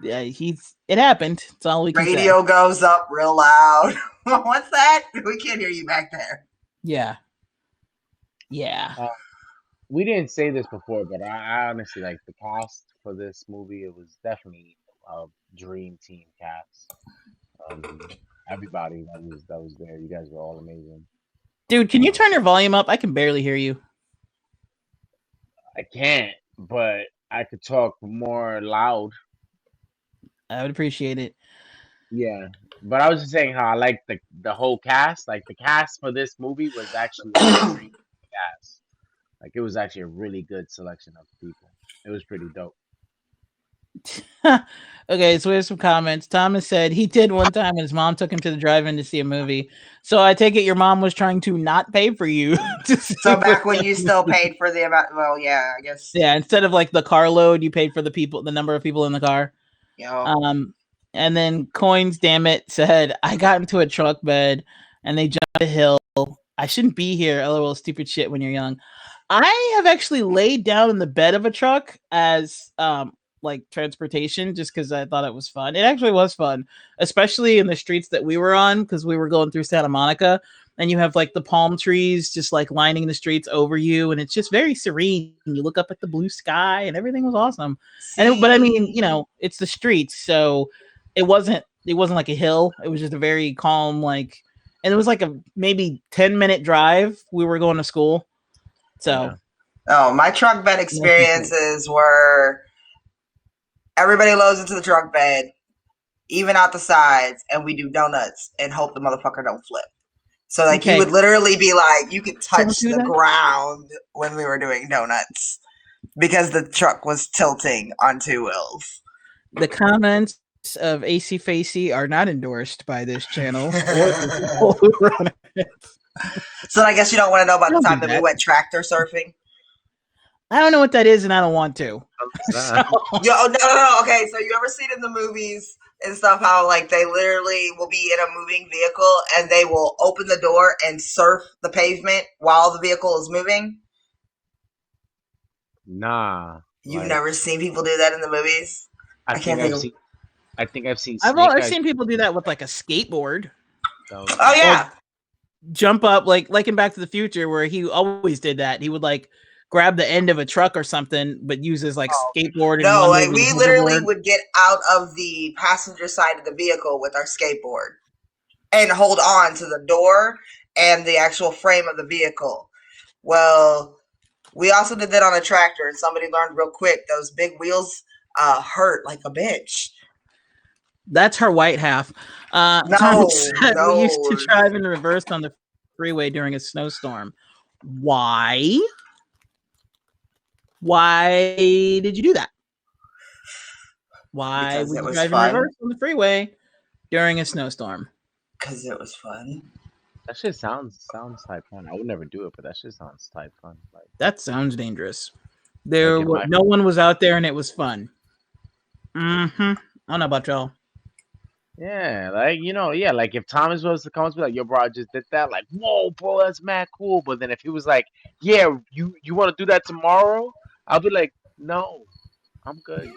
it happened. That's all we can say. Radio goes up real loud. What's that? We can't hear you back there. Yeah. We didn't say this before, but I honestly like the cast for this movie. It was definitely a dream team cast. Everybody that was there, you guys were all amazing. Dude, can you turn your volume up? I can barely hear you. I can't, but I could talk more loud. I would appreciate it. Yeah, but I was just saying how I like the whole cast. Like the cast for this movie was actually a great cast. Like it was actually a really good selection of people. It was pretty dope. Okay, so here's some comments. Thomas said he did one time and his mom took him to the drive-in to see a movie. So I take it your mom was trying to not pay for you to see So back when you still paid for the amount, well, yeah, I guess. Yeah, instead of like the car load, you paid for the number of people in the car. Yo. And then Coins, damn it, said I got into a truck bed and they jumped a hill. I shouldn't be here. LOL, stupid shit when you're young. I have actually laid down in the bed of a truck as like transportation just because I thought it was fun. It actually was fun, especially in the streets that we were on because we were going through Santa Monica and you have like the palm trees just like lining the streets over you and it's just very serene. You look up at the blue sky and everything was awesome. But I mean, it's the streets, so it wasn't like a hill. It was just a very calm like, and it was like a maybe 10-minute drive. We were going to school. So, my truck bed experiences were everybody loads into the truck bed, even out the sides, and we do donuts and hope the motherfucker don't flip. So, like, you would literally be like, you could touch the ground when we were doing donuts because the truck was tilting on two wheels. The comments of AC Facey are not endorsed by this channel. So I guess you don't want to know about the time that we went tractor surfing? I don't know what that is, and I don't want to. No. Okay, so you ever seen in the movies and stuff how like they literally will be in a moving vehicle and they will open the door and surf the pavement while the vehicle is moving? Nah. You've never seen people do that in the movies? I can't think of. I think I've seen. I've seen people do that with like a skateboard. Oh yeah. Like, jump up like in Back to the Future where he always did that. He would like grab the end of a truck or something, but use his like skateboard. No, like we literally would get out of the passenger side of the vehicle with our skateboard and hold on to the door and the actual frame of the vehicle. Well, we also did that on a tractor, and somebody learned real quick those big wheels hurt like a bitch. That's her white half. No, we used to drive in reverse on the freeway during a snowstorm. Why? Why did you do that? Why would you drive in reverse on the freeway during a snowstorm? Because it was fun. That shit sounds type fun. I would never do it, but that shit sounds type fun. Like that sounds dangerous. No one was out there, and it was fun. I don't know about y'all. Yeah, like like if Thomas was to come and be like, "Yo, bro, I just did that," like, "Whoa, bro, that's mad cool." But then if he was like, "Yeah, you want to do that tomorrow?" I'll be like, "No, I'm good."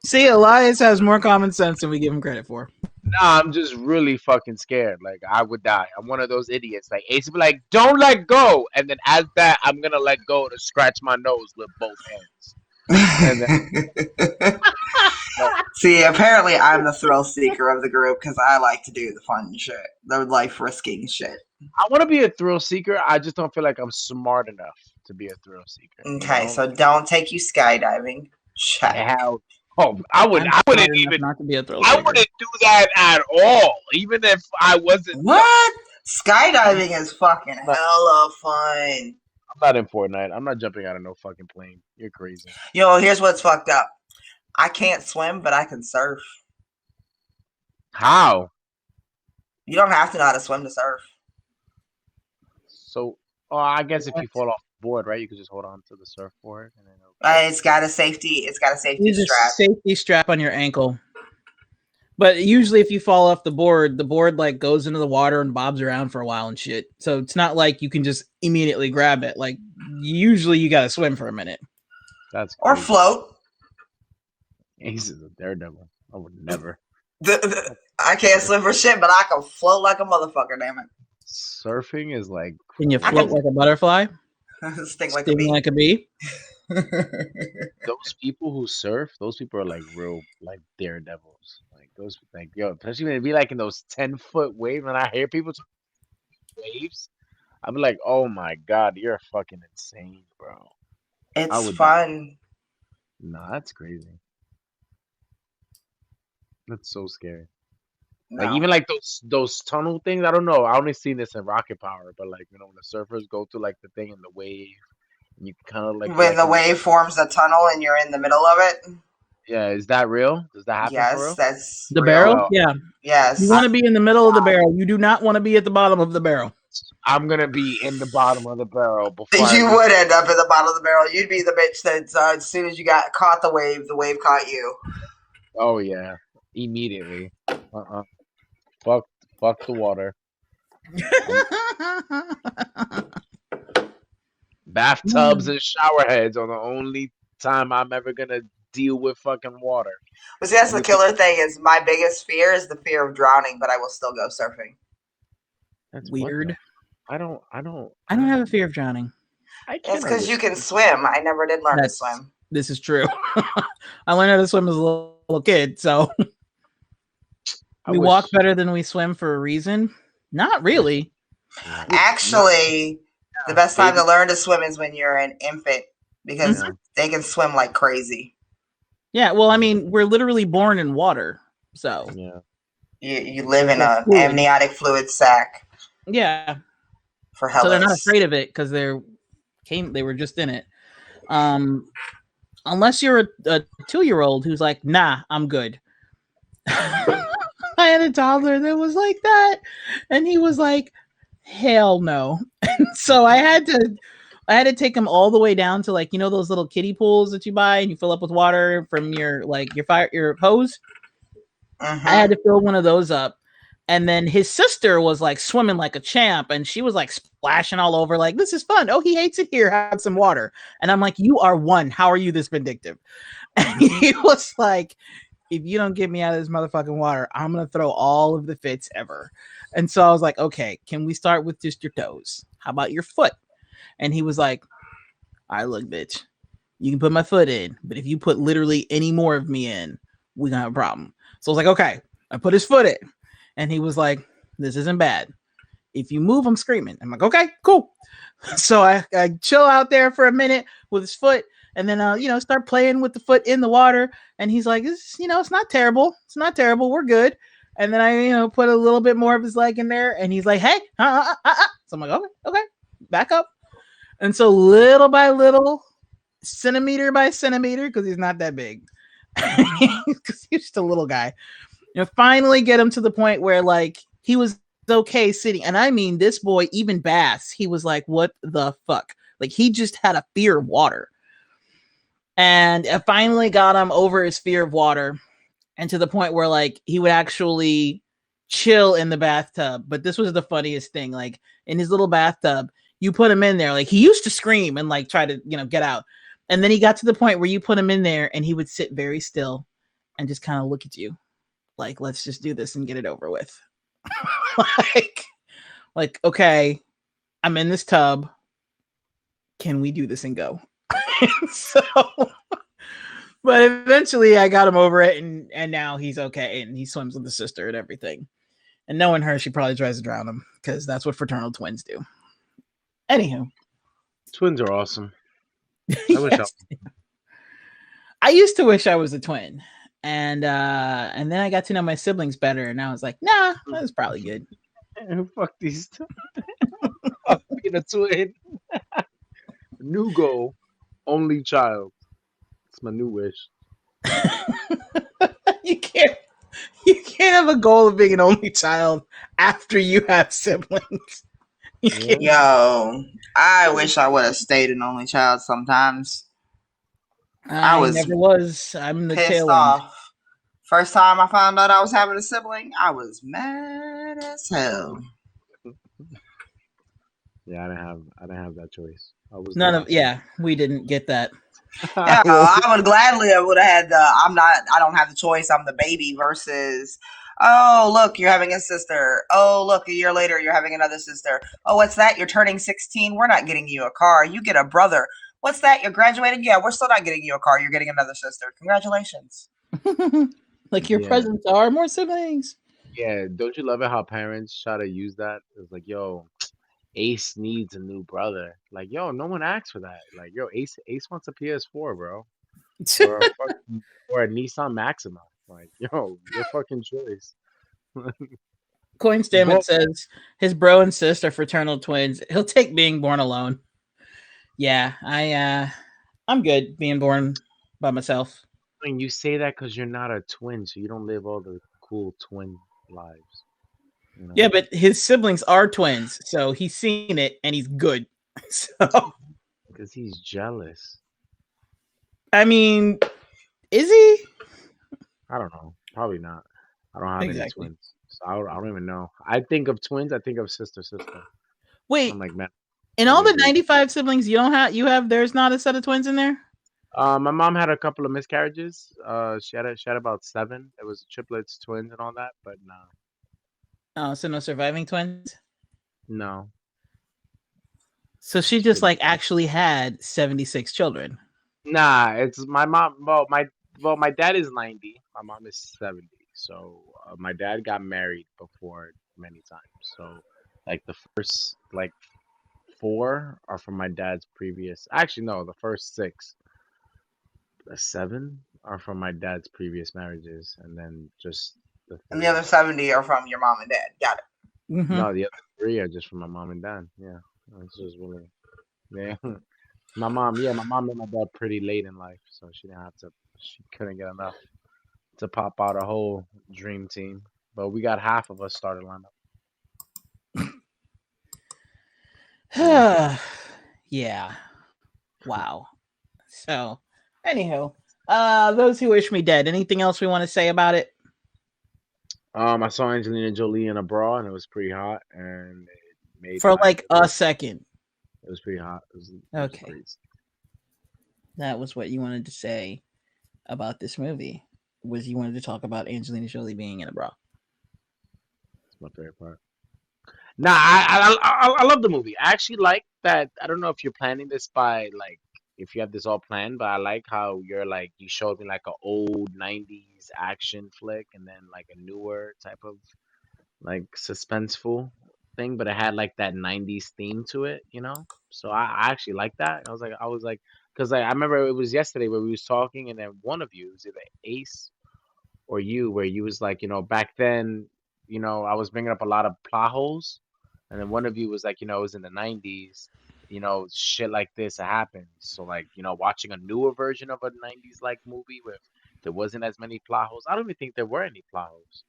See, Elias has more common sense than we give him credit for. Nah, I'm just really fucking scared. Like I would die. I'm one of those idiots. Like Ace would be like, "Don't let go," and then as that, I'm gonna let go to scratch my nose with both hands. And then, see, apparently I'm the thrill seeker of the group because I like to do the fun shit, the life risking shit. I want to be a thrill seeker. I just don't feel like I'm smart enough to be a thrill seeker. Okay, so don't take you skydiving. Check. Hell, I wouldn't even. Not to be a thrill seeker. I wouldn't do that at all, even if I wasn't. What? Skydiving is fucking hella fun. I'm not in Fortnite. I'm not jumping out of no fucking plane. You're crazy. Here's what's fucked up. I can't swim, but I can surf. How? You don't have to know how to swim to surf. So, I guess if you fall off the board, right, you can just hold on to the surfboard, and then it's got a safety strap. A safety strap on your ankle. But usually, if you fall off the board like goes into the water and bobs around for a while and shit. So it's not like you can just immediately grab it. Like usually, you got to swim for a minute. That's or float. He's a daredevil. I would never. I can't swim for shit, but I can float like a motherfucker. Damn it. Surfing is like. Can you float like a butterfly? Sting like a bee. Those people who surf, those people are like real, like daredevils. Like those, like especially when they be like in those 10-foot waves, and I hear people waves, I'm like, oh my god, you're fucking insane, bro. It's fun. Nah, that's crazy. That's so scary. No. Like even like those tunnel things. I don't know. I only seen this in Rocket Power, but like when the surfers go to like the thing in the wave, You kind of When the wave forms a tunnel and you're in the middle of it. Yeah, is that real? Does that happen for Yes, real? that's The real. barrel? Well, Yeah. Yes. You want to be in the middle of the barrel. You do not want to be at the bottom of the barrel. I'm gonna be in the bottom of the barrel before I You reach. would end up at the bottom of the barrel. You'd be the bitch that as soon as you got caught the wave caught you. Oh yeah, immediately. Uh-uh. Fuck, fuck the water. Bathtubs and shower heads are the only time I'm ever gonna deal with fucking water. But see, that's the killer thing. Is my biggest fear is the fear of drowning, but I will still go surfing. That's Weird. I don't I don't have a fear of drowning. It's because you can swim. I never did learn to swim. This is true. I learned how to swim as a little kid, so we walk better than we swim for a reason. Not really. Actually, the best time to learn to swim is when you're an infant because they can swim like crazy. Yeah, well, I mean, we're literally born in water, so you live in an amniotic fluid sac. Yeah, for Hellas. So they're not afraid of it because they were just in it. Unless you're a 2-year-old who's like, nah, I'm good. I had a toddler that was like that, and he was like, hell no. And so I had to take him all the way down to, like, you know, those little kiddie pools that you buy and you fill up with water from your hose. I had to fill one of those up. And then his sister was like swimming like a champ, and she was like splashing all over, like, this is fun. Oh, he hates it here. Have some water. And I'm like, you are one. How are you this vindictive? And he was like, if you don't get me out of this motherfucking water, I'm going to throw all of the fits ever. And so I was like, okay, can we start with just your toes? How about your foot? And he was like, all right, look, bitch, you can put my foot in, but if you put literally any more of me in, we're going to have a problem. So I was like, okay. I put his foot in. And he was like, this isn't bad. If you move, I'm screaming. I'm like, okay, cool. So I chill out there for a minute with his foot, and then start playing with the foot in the water. And he's like, it's not terrible. It's not terrible. We're good. And then I put a little bit more of his leg in there, and he's like, hey, So I'm like, okay, back up. And so little by little, centimeter by centimeter, because he's not that big, because he's just a little guy. Finally get him to the point where, like, he was okay sitting. And I mean, this boy, even Bass, he was like, what the fuck? Like, he just had a fear of water. And I finally got him over his fear of water, and to the point where, like, he would actually chill in the bathtub. But this was the funniest thing. Like, in his little bathtub, you put him in there. Like, he used to scream and, like, try to, get out. And then he got to the point where you put him in there and he would sit very still and just kind of look at you. Like, let's just do this and get it over with. like, okay, I'm in this tub. Can we do this and go? So, but eventually I got him over it, and now he's okay, and he swims with his sister and everything. And knowing her, she probably tries to drown him, because that's what fraternal twins do. Anywho. Twins are awesome. I used to wish I was a twin. And then I got to know my siblings better, and I was like, nah, that was probably good. Fuck these two. Fuck being a twin. New goal, only child. It's my new wish. You can't have a goal of being an only child after you have siblings. Yo, I wish I would have stayed an only child sometimes. I never was. I'm the pissed tail off. end. First time I found out I was having a sibling, I was mad as hell. Yeah, I didn't have that choice. We didn't get that. Yeah, I would gladly have had I don't have the choice, I'm the baby versus, oh, look, you're having a sister. Oh, look, a year later, you're having another sister. Oh, what's that? You're turning 16. We're not getting you a car. You get a brother. What's that? You're graduating? Yeah, we're still not getting you a car. You're getting another sister. Congratulations. Like, your presents are more siblings. Yeah, don't you love it how parents try to use that? It's like, yo, Ace needs a new brother. Like, yo, no one asked for that. Like, yo, Ace wants a PS4, bro. Or a Nissan Maxima. Like, yo, your fucking choice. Coin Stammet says his bro and sis are fraternal twins. He'll take being born alone. Yeah, I'm good being born by myself. And you say that because you're not a twin, so you don't live all the cool twin lives. You Yeah, know, but his siblings are twins, so he's seen it and he's good. So because he's jealous. I mean, is he? I don't know. Probably not. I don't have any Exactly. twins, so I don't even know. I think of twins. I think of sister, sister. I'm Wait, like, man, in that'd all be a the great. 95 siblings, you have there's not a set of twins in there? My mom had a couple of miscarriages. She had about seven. It was triplets, twins, and all that. But no, Oh, so no surviving twins. no, So she it's just pretty. like actually had 76 children. Nah, it's my mom. Well, my dad is 90. My mom is 70. So my dad got married before many times. So like the first like four are from my dad's previous. Actually, no, the first six, seven are from my dad's previous marriages, and then just the And the three. other 70 are from your mom and dad. Got it. Mm-hmm. No, the other three are just from my mom and dad. Yeah, it's just really yeah. My mom met my dad pretty late in life, so she didn't have to. She couldn't get enough to pop out a whole dream team. But we got half of us started lineup. Yeah. Yeah. Wow. So, anywho, those who wish me dead. Anything else we want to say about it? I saw Angelina Jolie in a bra, and it was pretty hot, and it made For my. like a second. It was pretty hot. It was Okay. great. That was what you wanted to say about this movie. Was you wanted to talk about Angelina Jolie being in a bra. It's my favorite part. Nah, I love the movie. I actually like that. I don't know if you're planning this by like if you have this all planned, but I like how you're like you showed me like a old '90s action flick and then like a newer type of like suspenseful thing, but it had like that '90s theme to it, you know. So I actually like that. I was like, because I remember it was yesterday where we was talking, and then one of you was either Ace or you, where you was like, back then, I was bringing up a lot of plot holes, and then one of you was like, it was in the '90s, shit like this happened. So like, watching a newer version of a '90s like movie with there wasn't as many plot holes. I don't even think there were any plot holes.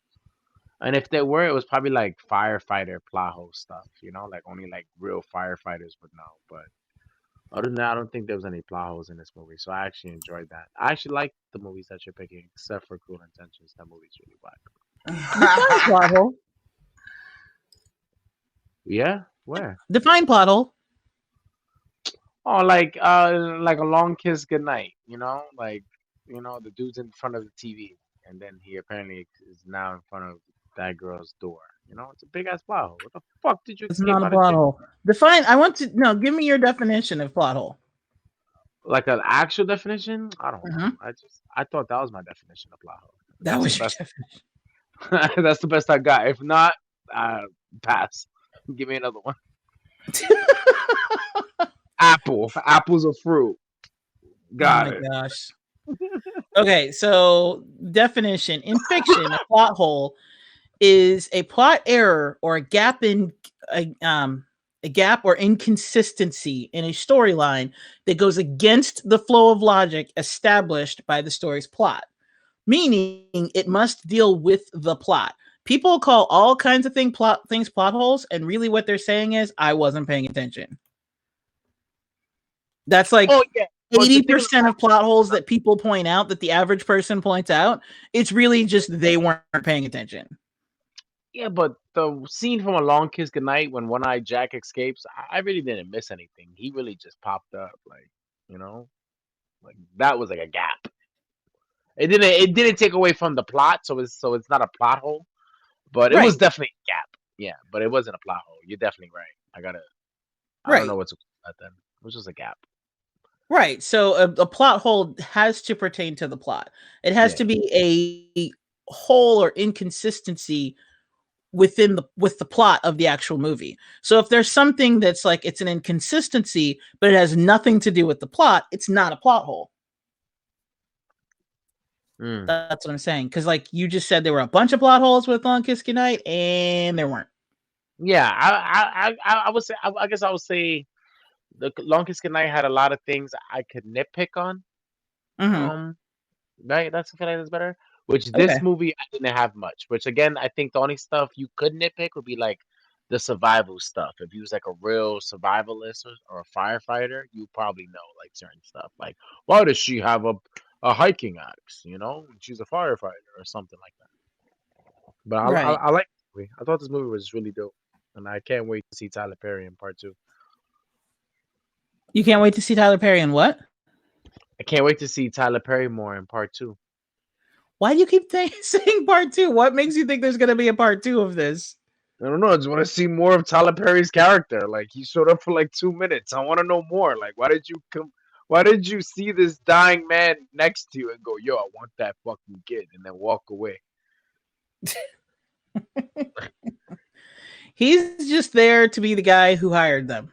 And if there were, it was probably like firefighter plot hole stuff, like only like real firefighters would know. But other than that, I don't think there was any plot holes in this movie. So I actually enjoyed that. I actually like the movies that you're picking, except for Cruel Intentions. That movie's really whack. Define plot hole. Yeah? Where? Define plot hole. Oh, like a long kiss goodnight, Like, the dude's in front of the TV and then he apparently is now in front of that girl's door. It's a big ass plot hole. What the fuck did you It's escape not a out of plot jail? hole. Define. I want to no. Give me your definition of plot hole. Like an actual definition? I don't know. Mm-hmm. I thought that was my definition of plot hole. That That's the was your best. definition. That's the best I got. If not, pass. Give me another one. Apple. Apple's a fruit. Oh Got my it. gosh. Okay, so definition in fiction, a plot hole is a plot error or a gap or inconsistency in a storyline that goes against the flow of logic established by the story's plot, meaning it must deal with the plot. People call all kinds of things plot holes, and really what they're saying is I wasn't paying attention. That's like Oh yeah. But the thing 80% of plot holes that people point out, that the average person points out, it's really just they weren't paying attention. Yeah, but the scene from A Long Kiss Goodnight when One Eye Jack escapes, I really didn't miss anything. He really just popped up, you know, like that was like a gap. It didn't take away from the plot, so it's not a plot hole, but it was Right, definitely a gap. Yeah, but it wasn't a plot hole. You're definitely right. I don't right, know what to call that then. It was just a gap. right. So a plot hole has to pertain to the plot. It has Yeah. to be a hole or inconsistency with the plot of the actual movie. So if there's something that's like it's an inconsistency, but it has nothing to do with the plot, it's not a plot hole. Mm. That's what I'm saying. Because like you just said, there were a bunch of plot holes with Long Kiss Goodnight, and there weren't. Yeah, I would say I guess I would say the longest good night had a lot of things I could nitpick on. Mm-hmm. Um, right, that's I feel like that's better. Which this Okay. movie I didn't have much. Which again, I think the only stuff you could nitpick would be like the survival stuff. If you was like a real survivalist or a firefighter, you probably know like certain stuff. Like, why does she have a hiking axe? You know, she's a firefighter or something like that. But Right. I like this movie. I thought this movie was really dope, and I can't wait to see Tyler Perry in part two. You can't wait to see Tyler Perry in what? I can't wait to see Tyler Perry more in part two. Why do you keep saying part two? What makes you think there's going to be a part two of this? I don't know. I just want to see more of Tyler Perry's character. Like he showed up for like 2 minutes. I want to know more. Like why did you come? Why did you see this dying man next to you and go, "Yo, I want that fucking kid," and then walk away? He's just there to be the guy who hired them.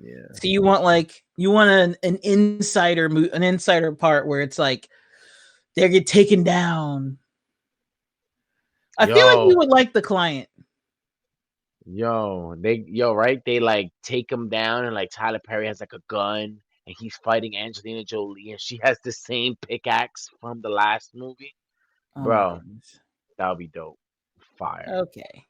Yeah. So you want an insider part where it's like they get taken down. I feel like you Yo, would like the client. right? They like take him down, and like Tyler Perry has like a gun, and he's fighting Angelina Jolie, and she has the same pickaxe from the last movie. Oh my Bro, goodness. that would be dope. Fire. Okay.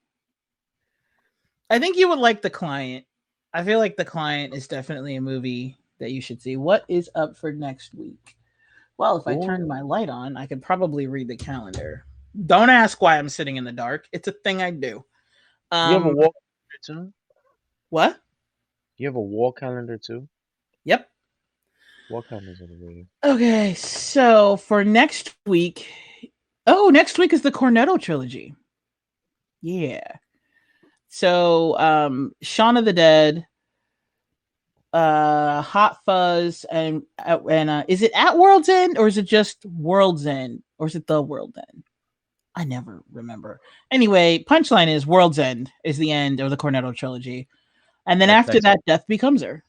I think you would like the client. I feel like the client is definitely a movie that you should see. What is up for next week? Well, if I turned my Ooh. light on, I could probably read the calendar. Don't ask why I'm sitting in the dark. It's a thing I do. You have a Um, wall calendar too? what? You have a wall calendar too? Yep. What calendars are the Okay, so for next week, next week is the Cornetto trilogy. Yeah. So, Shaun of the Dead, Hot Fuzz, and is it at World's End or is it just World's End or is it the World End? I never remember. Anyway, punchline is World's End is the end of the Cornetto trilogy, and then That's after next. that, Death Becomes Her.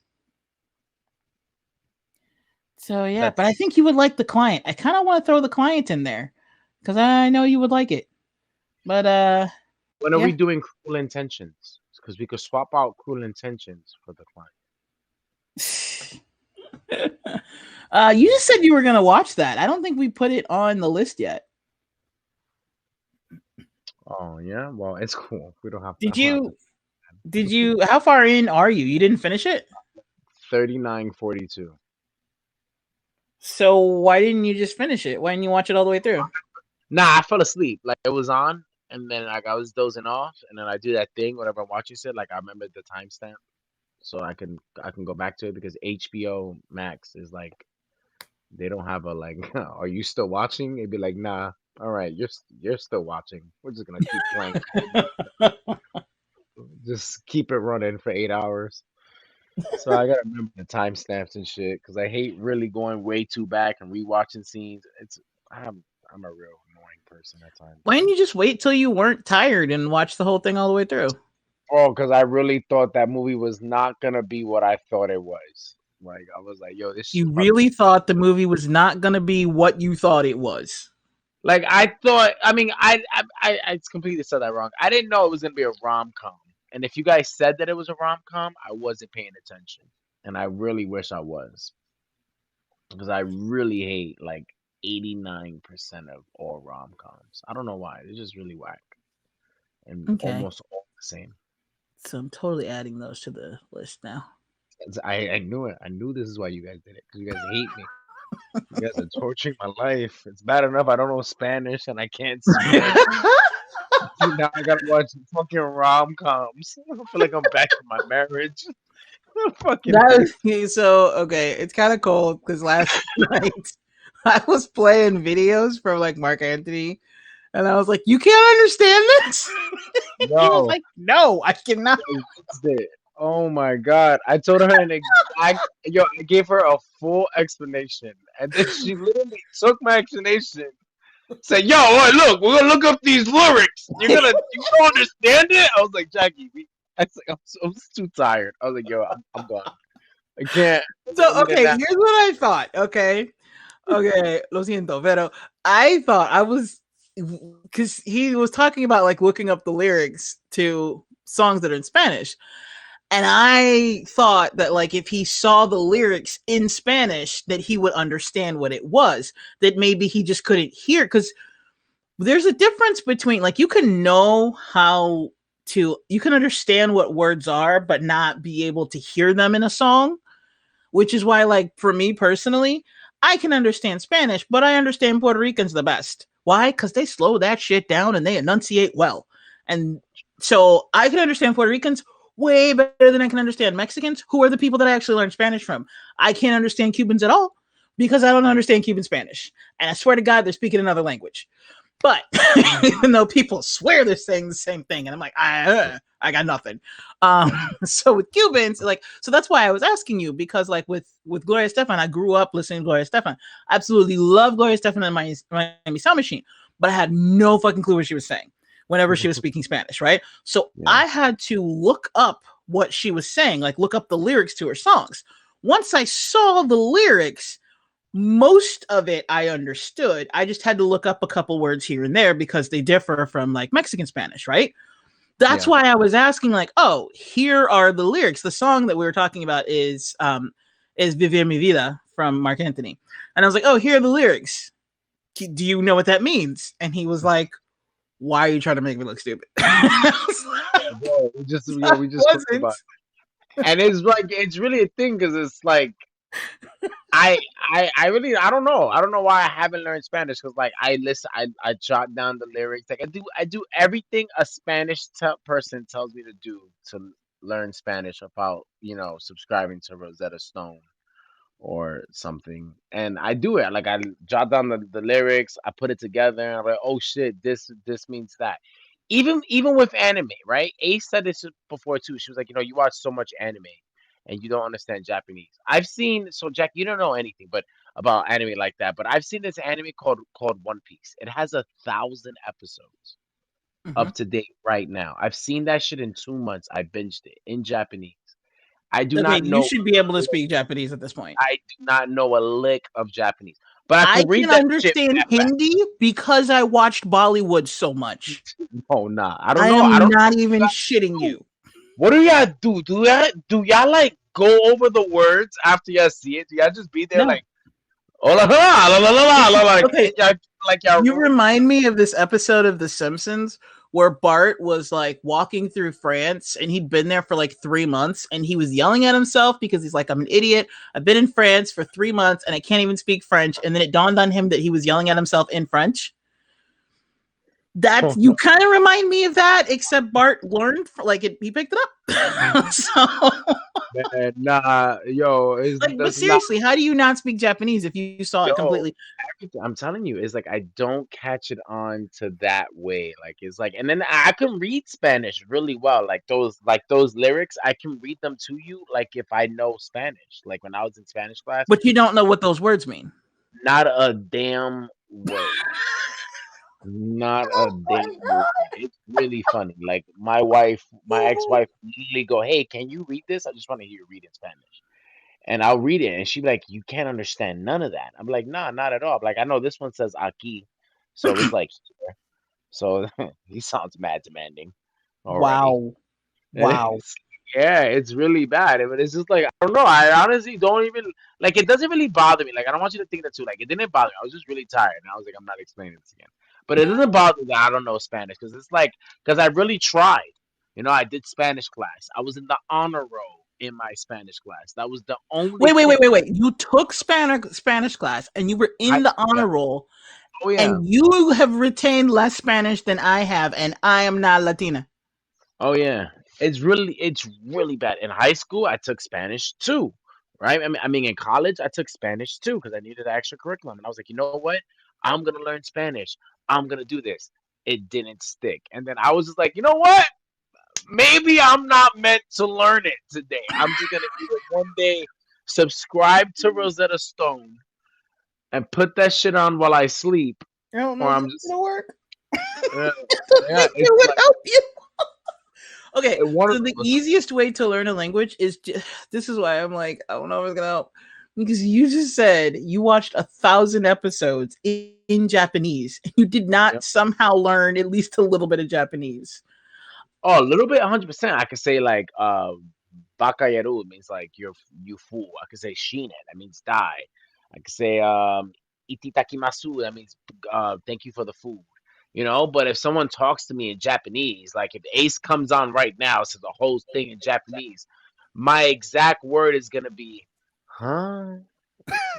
So yeah, but I That's think you would like the client. I kind of want to throw the client in there because I know you would like it. But when are we yeah. doing Cruel Intentions? Because we could swap out Cruel Intentions for the client. You just said you were gonna watch that. I don't think we put it on the list yet. Oh yeah, well it's cool. We don't have to. Did I don't have to. you? Did you? How far in are you? You didn't finish it. 39:42. So why didn't you just finish it? Why didn't you watch it all the way through? Nah, I fell asleep. Like it was on, and then like I was dozing off, and then I do that thing whenever I'm watching it. Like I remember the timestamp, so I can go back to it because HBO Max is like they don't have a like. Are you still watching? It'd be like, nah. All right, you're still watching. We're just gonna keep playing. Just keep it running for 8 hours. So I gotta remember the timestamps and shit because I hate really going way too back and rewatching scenes. I'm a real annoying person at times. Why didn't you just wait till you weren't tired and watch the whole thing all the way through? Oh, because I really thought that movie was not gonna be what I thought it was. Like I was like, yo, this is You about to be really thought the movie was not going to be what you thought it was. like I thought. I mean, I completely said that wrong. I didn't know it was gonna be a rom-com. And if you guys said that it was a rom-com, I wasn't paying attention, and I really wish I was. Because I really hate like 89% of all rom-coms. I don't know why. They're just really whack and Okay. almost all the same. So I'm totally adding those to the list now. I knew it. I knew this is why you guys did it because you guys hate me. You guys are torturing my life. It's bad enough I don't know Spanish and I can't swear. Now I gotta watch fucking rom-coms. I feel like I'm back in my marriage. I fucking hate. So okay, it's kind of cool because last night I was playing videos from like Mark Anthony, and I was like, "You can't understand this." He was Yo, like, "No, I cannot." I used it. Oh my god. I told her I gave her a full explanation. And then she literally took my explanation, said, yo, all right, look, we're gonna look up these lyrics. You don't understand it? I was like, Jackie, I was too tired. I was like, yo, I'm gone. I can't. So okay, here's what I thought. Okay, lo siento, pero I thought I was because he was talking about like looking up the lyrics to songs that are in Spanish. And I thought that like if he saw the lyrics in Spanish that he would understand what it was, that maybe he just couldn't hear, because there's a difference between like you can know how to, you can understand what words are but not be able to hear them in a song, which is why like for me personally, I can understand Spanish, but I understand Puerto Ricans the best. Why? Because they slow that shit down and they enunciate well. And so I can understand Puerto Ricans way better than I can understand Mexicans, who are the people that I actually learned Spanish from. I can't understand Cubans at all because I don't understand Cuban Spanish. And I swear to God, they're speaking another language. But even though people swear they're saying the same thing, and I'm like, I got nothing. So with Cubans, like, so that's why I was asking you, because like with Gloria Estefan, I grew up listening to Gloria Estefan. I absolutely love Gloria Estefan and Miami Sound Machine, but I had no fucking clue what she was saying whenever she was speaking Spanish, right? So I had to look up what she was saying, like look up the lyrics to her songs. Once I saw the lyrics, most of it I understood. I just had to look up a couple words here and there because they differ from like Mexican Spanish, right? That's why I was asking, like, oh, here are the lyrics. The song that we were talking about is Vivir Mi Vida from Mark Anthony. And I was like, oh, here are the lyrics. Do you know what that means? And he was like, why are you trying to make me look stupid? Bro, we just talked about it. And it's like it's really a thing because it's like I really I don't know why I haven't learned Spanish, because like I listen, I jot down the lyrics, like I do everything a Spanish person tells me to do to learn Spanish, about subscribing to Rosetta Stone or something, and I do it. Like I jot down the lyrics, I put it together, and I'm like, oh shit, this means that. Even with anime, right? Ace said this before too. She was like, you watch so much anime and you don't understand Japanese. I've seen, so Jack, you don't know anything but about anime like that, but I've seen this anime called One Piece. It has 1,000 episodes up to date right now. I've seen that shit in 2 months. I binged it in Japanese. I do Okay, not you know. should be able to speak Japanese at this point. I do not know a lick of Japanese, but I I can read can that shit. understand Hindi because I watched Bollywood so much. Oh nah, I don't I know. I am don't know not what even you shitting guys do. you. What do y'all do? Do y'all like go over the words after y'all see it? Do y'all just be there No. like, oh la la la la la la, Okay, like y'all you rude? remind me of this episode of The Simpsons where Bart was like walking through France and he'd been there for like 3 months and he was yelling at himself because he's like, I'm an idiot. I've been in France for 3 months and I can't even speak French. And then it dawned on him that he was yelling at himself in French. That you kind of remind me of that, except Bart learned he picked it up. So, Man, nah, yo, like, but that's not. seriously, how do you not speak Japanese if you saw it Yo, completely? I'm telling you, it's like I don't catch it on to that way. Like it's like, and then I can read Spanish really well. Like those lyrics, I can read them to you. Like if I know Spanish, like when I was in Spanish class, But you don't know what those words mean. not a damn word. Not a damn word. It's really funny. Like my ex-wife, literally go, "Hey, can you read this? I just want to hear you read in Spanish." And I'll read it, and she'd be like, "You can't understand none of that." I'm like, "Nah, not at all." Like I know this one says "aquí," so it's like here. So he sounds mad demanding already. Wow. And Wow. yeah, it's really bad. But it's just like I don't know. I honestly don't even like. It doesn't really bother me. Like I don't want you to think that too. Like it didn't bother me. I was just really tired, and I was like, I'm not explaining this again. But it doesn't bother me that I don't know Spanish, because it's like because I really tried. I did Spanish class. I was in the honor roll in my Spanish class. That was the only thing. Wait. You took Spanish class and you were in the Yeah. honor roll, Oh yeah. and you have retained less Spanish than I have, and I am not Latina. Oh yeah, it's really bad. In high school, I took Spanish too, right? I mean, in college, I took Spanish too because I needed an extra curriculum, and I was like, you know what? I'm gonna learn Spanish. I'm gonna do this. It didn't stick, and then I was just like, you know what? Maybe I'm not meant to learn it today. I'm just gonna either one day subscribe to Rosetta Stone and put that shit on while I sleep, I don't know or if I'm that's just gonna work. uh, I don't yeah, think it it's would like help you. Okay, one of so the those. easiest way to learn a language is this is why I'm like, I don't know if it's gonna help. Because you just said you watched 1,000 episodes in Japanese. You did not somehow learn at least a little bit of Japanese. Oh, a little bit, 100%. I could say like bakayaru means like you fool. I could say shine, that means die. I could say ititakimasu, that means thank you for the food. But if someone talks to me in Japanese, like if Ace comes on right now, says the whole thing in Japanese, my exact word is gonna be, huh?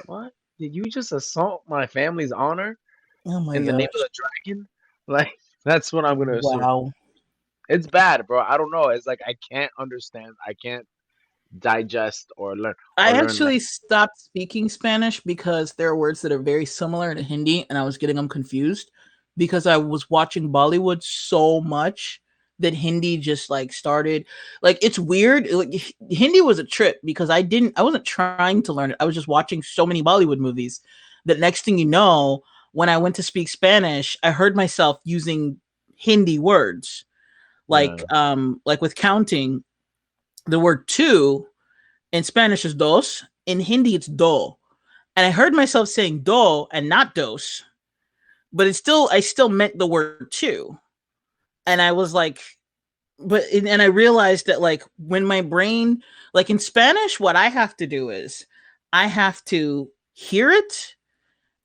What? Did you just assault my family's honor Oh my in the name of gosh. the dragon? Like, that's what I'm gonna assume. Wow. It's bad, bro. I don't know. It's like I can't understand. I can't digest I or learn actually stopped speaking Spanish because there are words that are very similar to Hindi, and I was getting them confused because I was watching Bollywood so much that Hindi just like started. Like it's weird. Like, Hindi was a trip because I wasn't trying to learn it. I was just watching so many Bollywood movies that next thing you know, when I went to speak Spanish, I heard myself using Hindi words. Like with counting, the word two in Spanish is dos. In Hindi, it's do. And I heard myself saying do and not dos, but I still meant the word two. And I was like, and I realized that like when my brain, like in Spanish, what I have to do is I have to hear it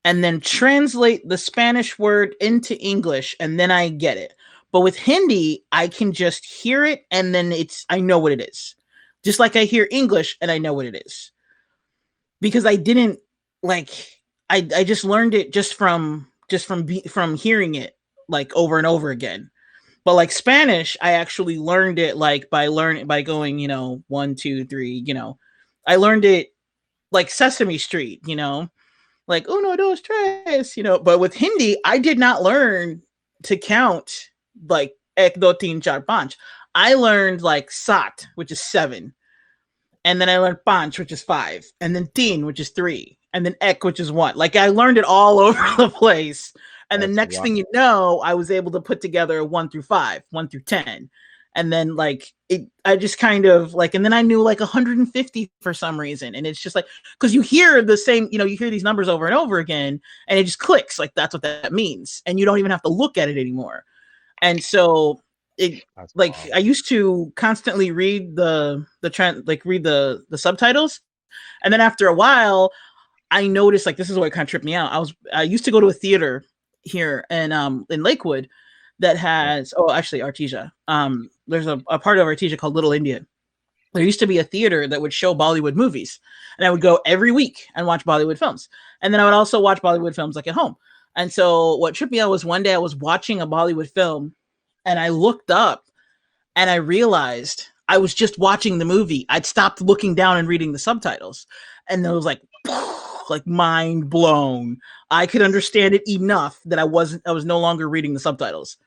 and then translate the Spanish word into English and then I get it. But with Hindi, I can just hear it and then I know what it is. Just like I hear English and I know what it is. Because I didn't like I just learned it from hearing it like over and over again. But like Spanish, I actually learned it like by going, 1, 2, 3, I learned it like Sesame Street, like uno, dos, tres, But with Hindi, I did not learn to count like ek, do, teen, char, panch. I learned like sat, which is 7, and then I learned panch, which is 5, and then teen, which is 3, and then ek, which is 1. Like I learned it all over the place. And the that's next wild. thing you know, I was able to put together 1 through 5, 1 through 10. And then like I just kind of like, and then I knew like 150 for some reason. And it's just like, because you hear the same, you hear these numbers over and over again, and it just clicks. Like that's what that means. And you don't even have to look at it anymore. And so That's like wild. I used to constantly read read the subtitles, and then after a while, I noticed like this is what kind of tripped me out. I used to go to a theater here in Lakewood that Yeah. has actually Artesia. There's a part of Artesia called Little India. There used to be a theater that would show Bollywood movies, and I would go every week and watch Bollywood films, and then I would also watch Bollywood films like at home. And so what tripped me out was one day I was watching a Bollywood film, and I looked up and I realized I was just watching the movie. I'd stopped looking down and reading the subtitles, and it was like, like mind blown. I could understand it enough that I was no longer reading the subtitles.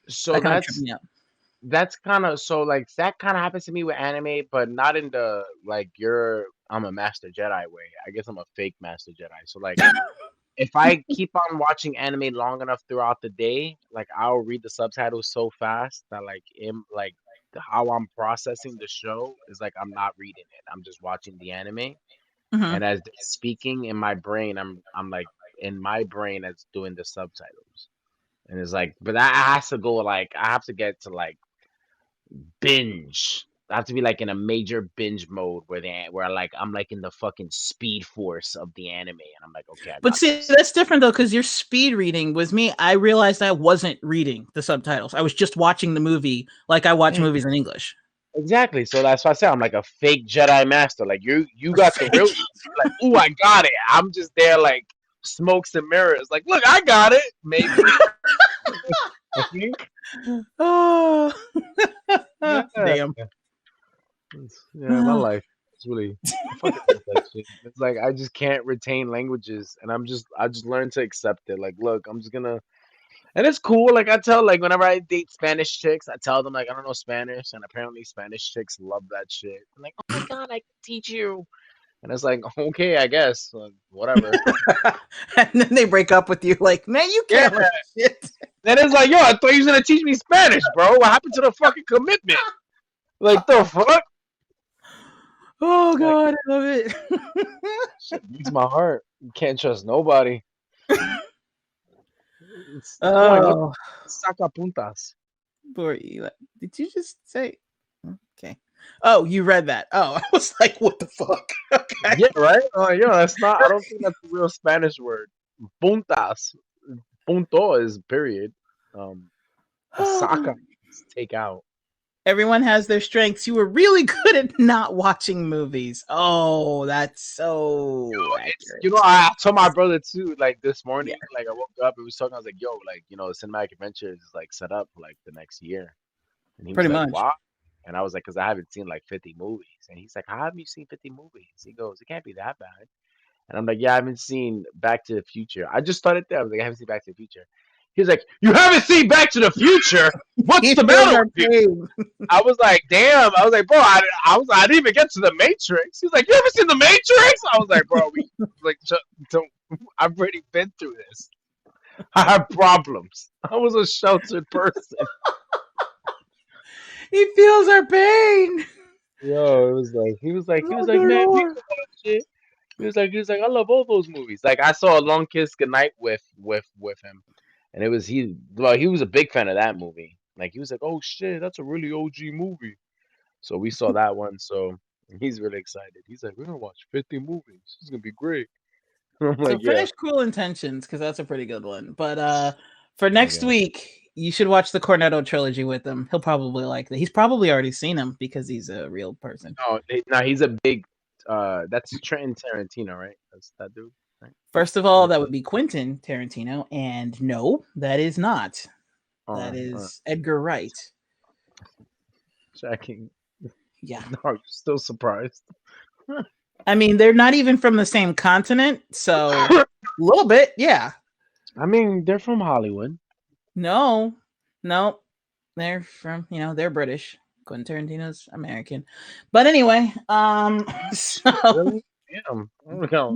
So That kind of tripped me out. that's kind of so like that kind of happens to me with anime, but not in the like I'm a master Jedi way. I guess I'm a fake master Jedi. So like if I keep on watching anime long enough throughout the day, like I'll read the subtitles so fast that how I'm processing the show is like I'm not reading it. I'm just watching the anime. Mm-hmm. And as they're speaking in my brain, I'm like in my brain as doing the subtitles. And it's like, but that has to go like I have to get to like binge. I have to be like in a major binge mode where like I'm like in the fucking speed force of the anime, and I'm like, okay, I But got see, this. that's different though, because you're speed reading. With me, I realized I wasn't reading the subtitles. I was just watching the movie like I watch Yeah, movies in English. exactly. So that's why I said I'm like a fake Jedi master. Like you got the real. Like, ooh, I got it. I'm just there like smokes and mirrors. Like, look, I got it. Maybe. I think. Oh, Yeah. damn. Yeah, my life. It's really I fucking hate that shit. It's like I just can't retain languages and I just learned to accept it. Like, look, I'm just gonna and it's cool. Like I tell like whenever I date Spanish chicks, I tell them like I don't know Spanish and apparently Spanish chicks love that shit. I'm like, oh my god, I can teach you. And it's like, okay, I guess. Whatever. And then they break up with you, like, man, you Yeah. can't learn shit. Then it's like, yo, I thought you was gonna teach me Spanish, bro. What happened to the fucking commitment? Like the fuck? Oh Like god, I love it. shit breaks my heart. You can't trust nobody. Oh my god, Oh, sacapuntas. poor Eli. Did you just say? Okay. Oh, you read that. Oh, I was like, what the fuck? Okay. Yeah, right? That's not. I don't think that's a real Spanish word. Puntas. Punto is period. Saca is take out. Everyone has their strengths. You were really good at not watching movies. Oh, that's so accurate. I told my brother too, like this Yeah, morning, like I woke up and we was talking, I was like, yo, like, the Cinematic Adventures is like set up for like the next year. And he was pretty like, much. why? And I was like, because I haven't seen like 50 movies. And he's like, how have you seen 50 movies? He goes, it can't be that bad. And I'm like, yeah, I haven't seen Back to the Future. I just started there. I was like, I haven't seen Back to the Future. He was like, you haven't seen Back to the Future? What's He the feels matter our with you? pain. I was like, damn. I was like, bro, I didn't even get to the Matrix. He was like, you ever seen the Matrix? I was like, bro, I've already been through this. I have problems. I was a sheltered person. He feels our pain. Yo, it was like he was like man, we can watch it. He was like, I love all those movies. Like I saw A Long Kiss Goodnight with him, and he was a big fan of that movie. Like he was like, oh shit, that's a really OG movie. So we saw that one. So he's really excited. He's like, we're gonna watch 50 movies. It's gonna be great. I'm So like, yeah. finish Cruel Intentions because that's a pretty good one. But for next Okay. week, you should watch the Cornetto trilogy with him. He'll probably like that. He's probably already seen them because he's a real person. No, he's a big. That's Trenton Tarantino, right? That's that dude, right? First of all, that would be Quentin Tarantino, and no, that is not. That Uh, is Edgar Wright. checking. Yeah. No, you're still surprised. I mean, they're not even from the same continent, so a little bit, yeah. I mean, they're from Hollywood. No, they're from, they're British. Quentin Tarantino's American. But anyway, so Really? Damn.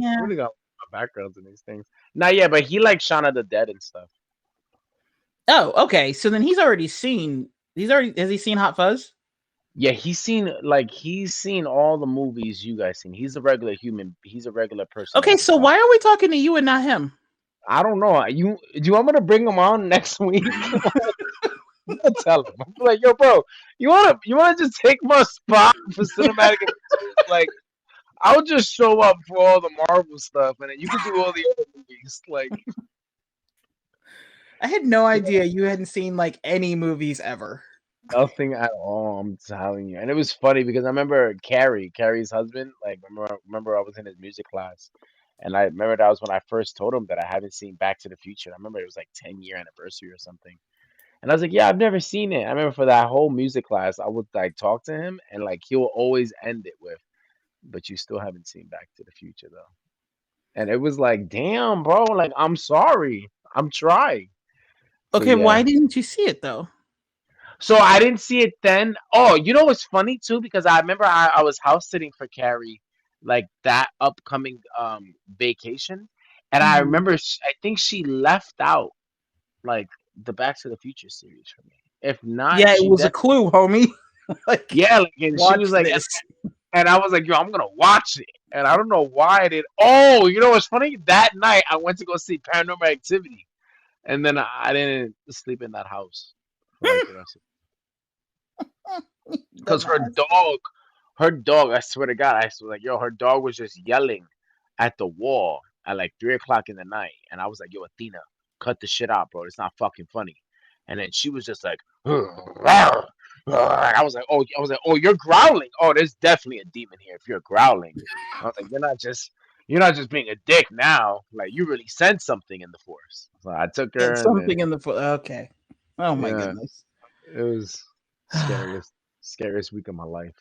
yeah. Really got my backgrounds in these things. Not yet, but he likes Shaun of the Dead and stuff. Oh, okay. So then has he seen Hot Fuzz? Yeah, he's seen all the movies you guys seen. He's a regular human. He's a regular person that Okay, can so talk. why are we talking to you and not him? I don't know. Do you want me to bring him on next week? I'm gonna tell him. I'm like, yo, bro, you wanna just take my spot for cinematic adventures? Like, I'll just show up for all the Marvel stuff, and then you can do all the other movies. Like, I had no idea you hadn't seen like any movies ever. nothing at all. I'm telling you. And it was funny because I remember Carrie's husband. Like, remember I was in his music class, and I remember that was when I first told him that I haven't seen Back to the Future. I remember it was like 10-year anniversary or something. And I was like, yeah, I've never seen it. I remember for that whole music class, I would like talk to him, and like he will always end it with, "But you still haven't seen Back to the Future, though." And it was like, damn, bro, like I'm sorry, I'm trying. So Okay, yeah. why didn't you see it though? So I didn't see it then. Oh, you know what's funny too? Because I remember I was house sitting for Carrie, like that upcoming vacation, and I Mhm. remember I think she left out like the Back to the Future series for me. If not, Yeah, it she was a definitely. clue, homie. Like, Yeah, like, and she watch was like, this. and I was like, yo, I'm gonna watch it. And I don't know why I did. Oh, you know what's funny? That night I went to go see Paranormal Activity, and then I didn't sleep in that house for like the rest of because Dumbass. her dog, I swear to God, I was like, yo, her dog was just yelling at the wall at like 3 o'clock in the night, and I was like, yo, Athena, cut the shit out, bro. It's not fucking funny. And then she was just like, I was like, oh, you're growling. Oh, there's definitely a demon here if you're growling. I was like, you're not just being a dick now. Like you really sensed something in the force. So I took And her, and then something in the okay. Oh my yeah, goodness. it was scariest week of my life.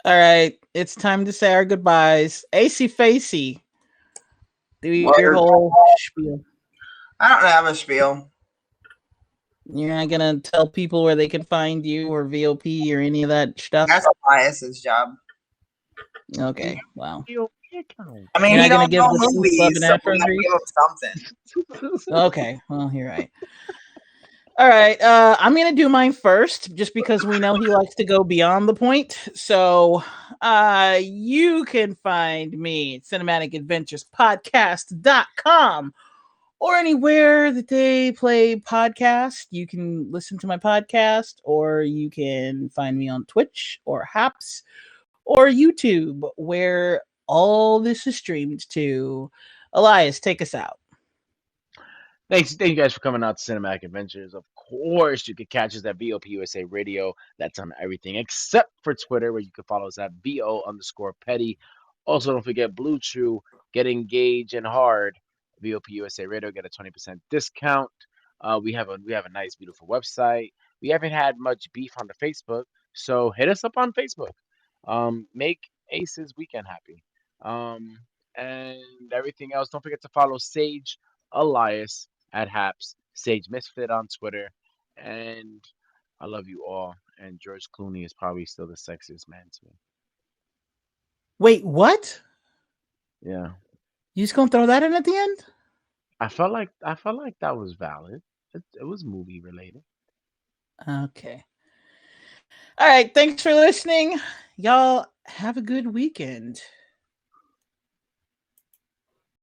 All right, it's time to say our goodbyes. AC Facey, do your whole spiel. I don't have a spiel. You're not gonna tell people where they can find you or VOP or any of that stuff. That's Elias's job. Okay, wow. I mean, You're he not gonna don't give know the Sleep movies, Love and so Afro we gotta give him something. Okay, well, you're right. All right, I'm gonna do mine first, just because we know he likes to go beyond the point. So, you can find me at cinematicadventurespodcast.com or anywhere that they play podcast. You can listen to my podcast, or you can find me on Twitch or Haps or YouTube, where all this is streamed to. Elias, take us out. Thank you guys for coming out to Cinematic Adventures. Of course, you can catch us at VOP USA Radio. That's on everything except for Twitter, where you can follow us at VO_Petty. Also, don't forget Blue Chew, get engaged and hard. VOP USA Radio, get a 20% discount. We have a nice, beautiful website. We haven't had much beef on the Facebook, so hit us up on Facebook. Make Ace's weekend happy. And everything else. Don't forget to follow Sage Elias at Haps, Sage Misfit on Twitter, and I love you all. And George Clooney is probably still the sexiest man to me. Wait, what? Yeah, You just gonna throw that in at the end? I felt like that was valid. It was movie related. Okay. All right. Thanks for listening. Y'all have a good weekend.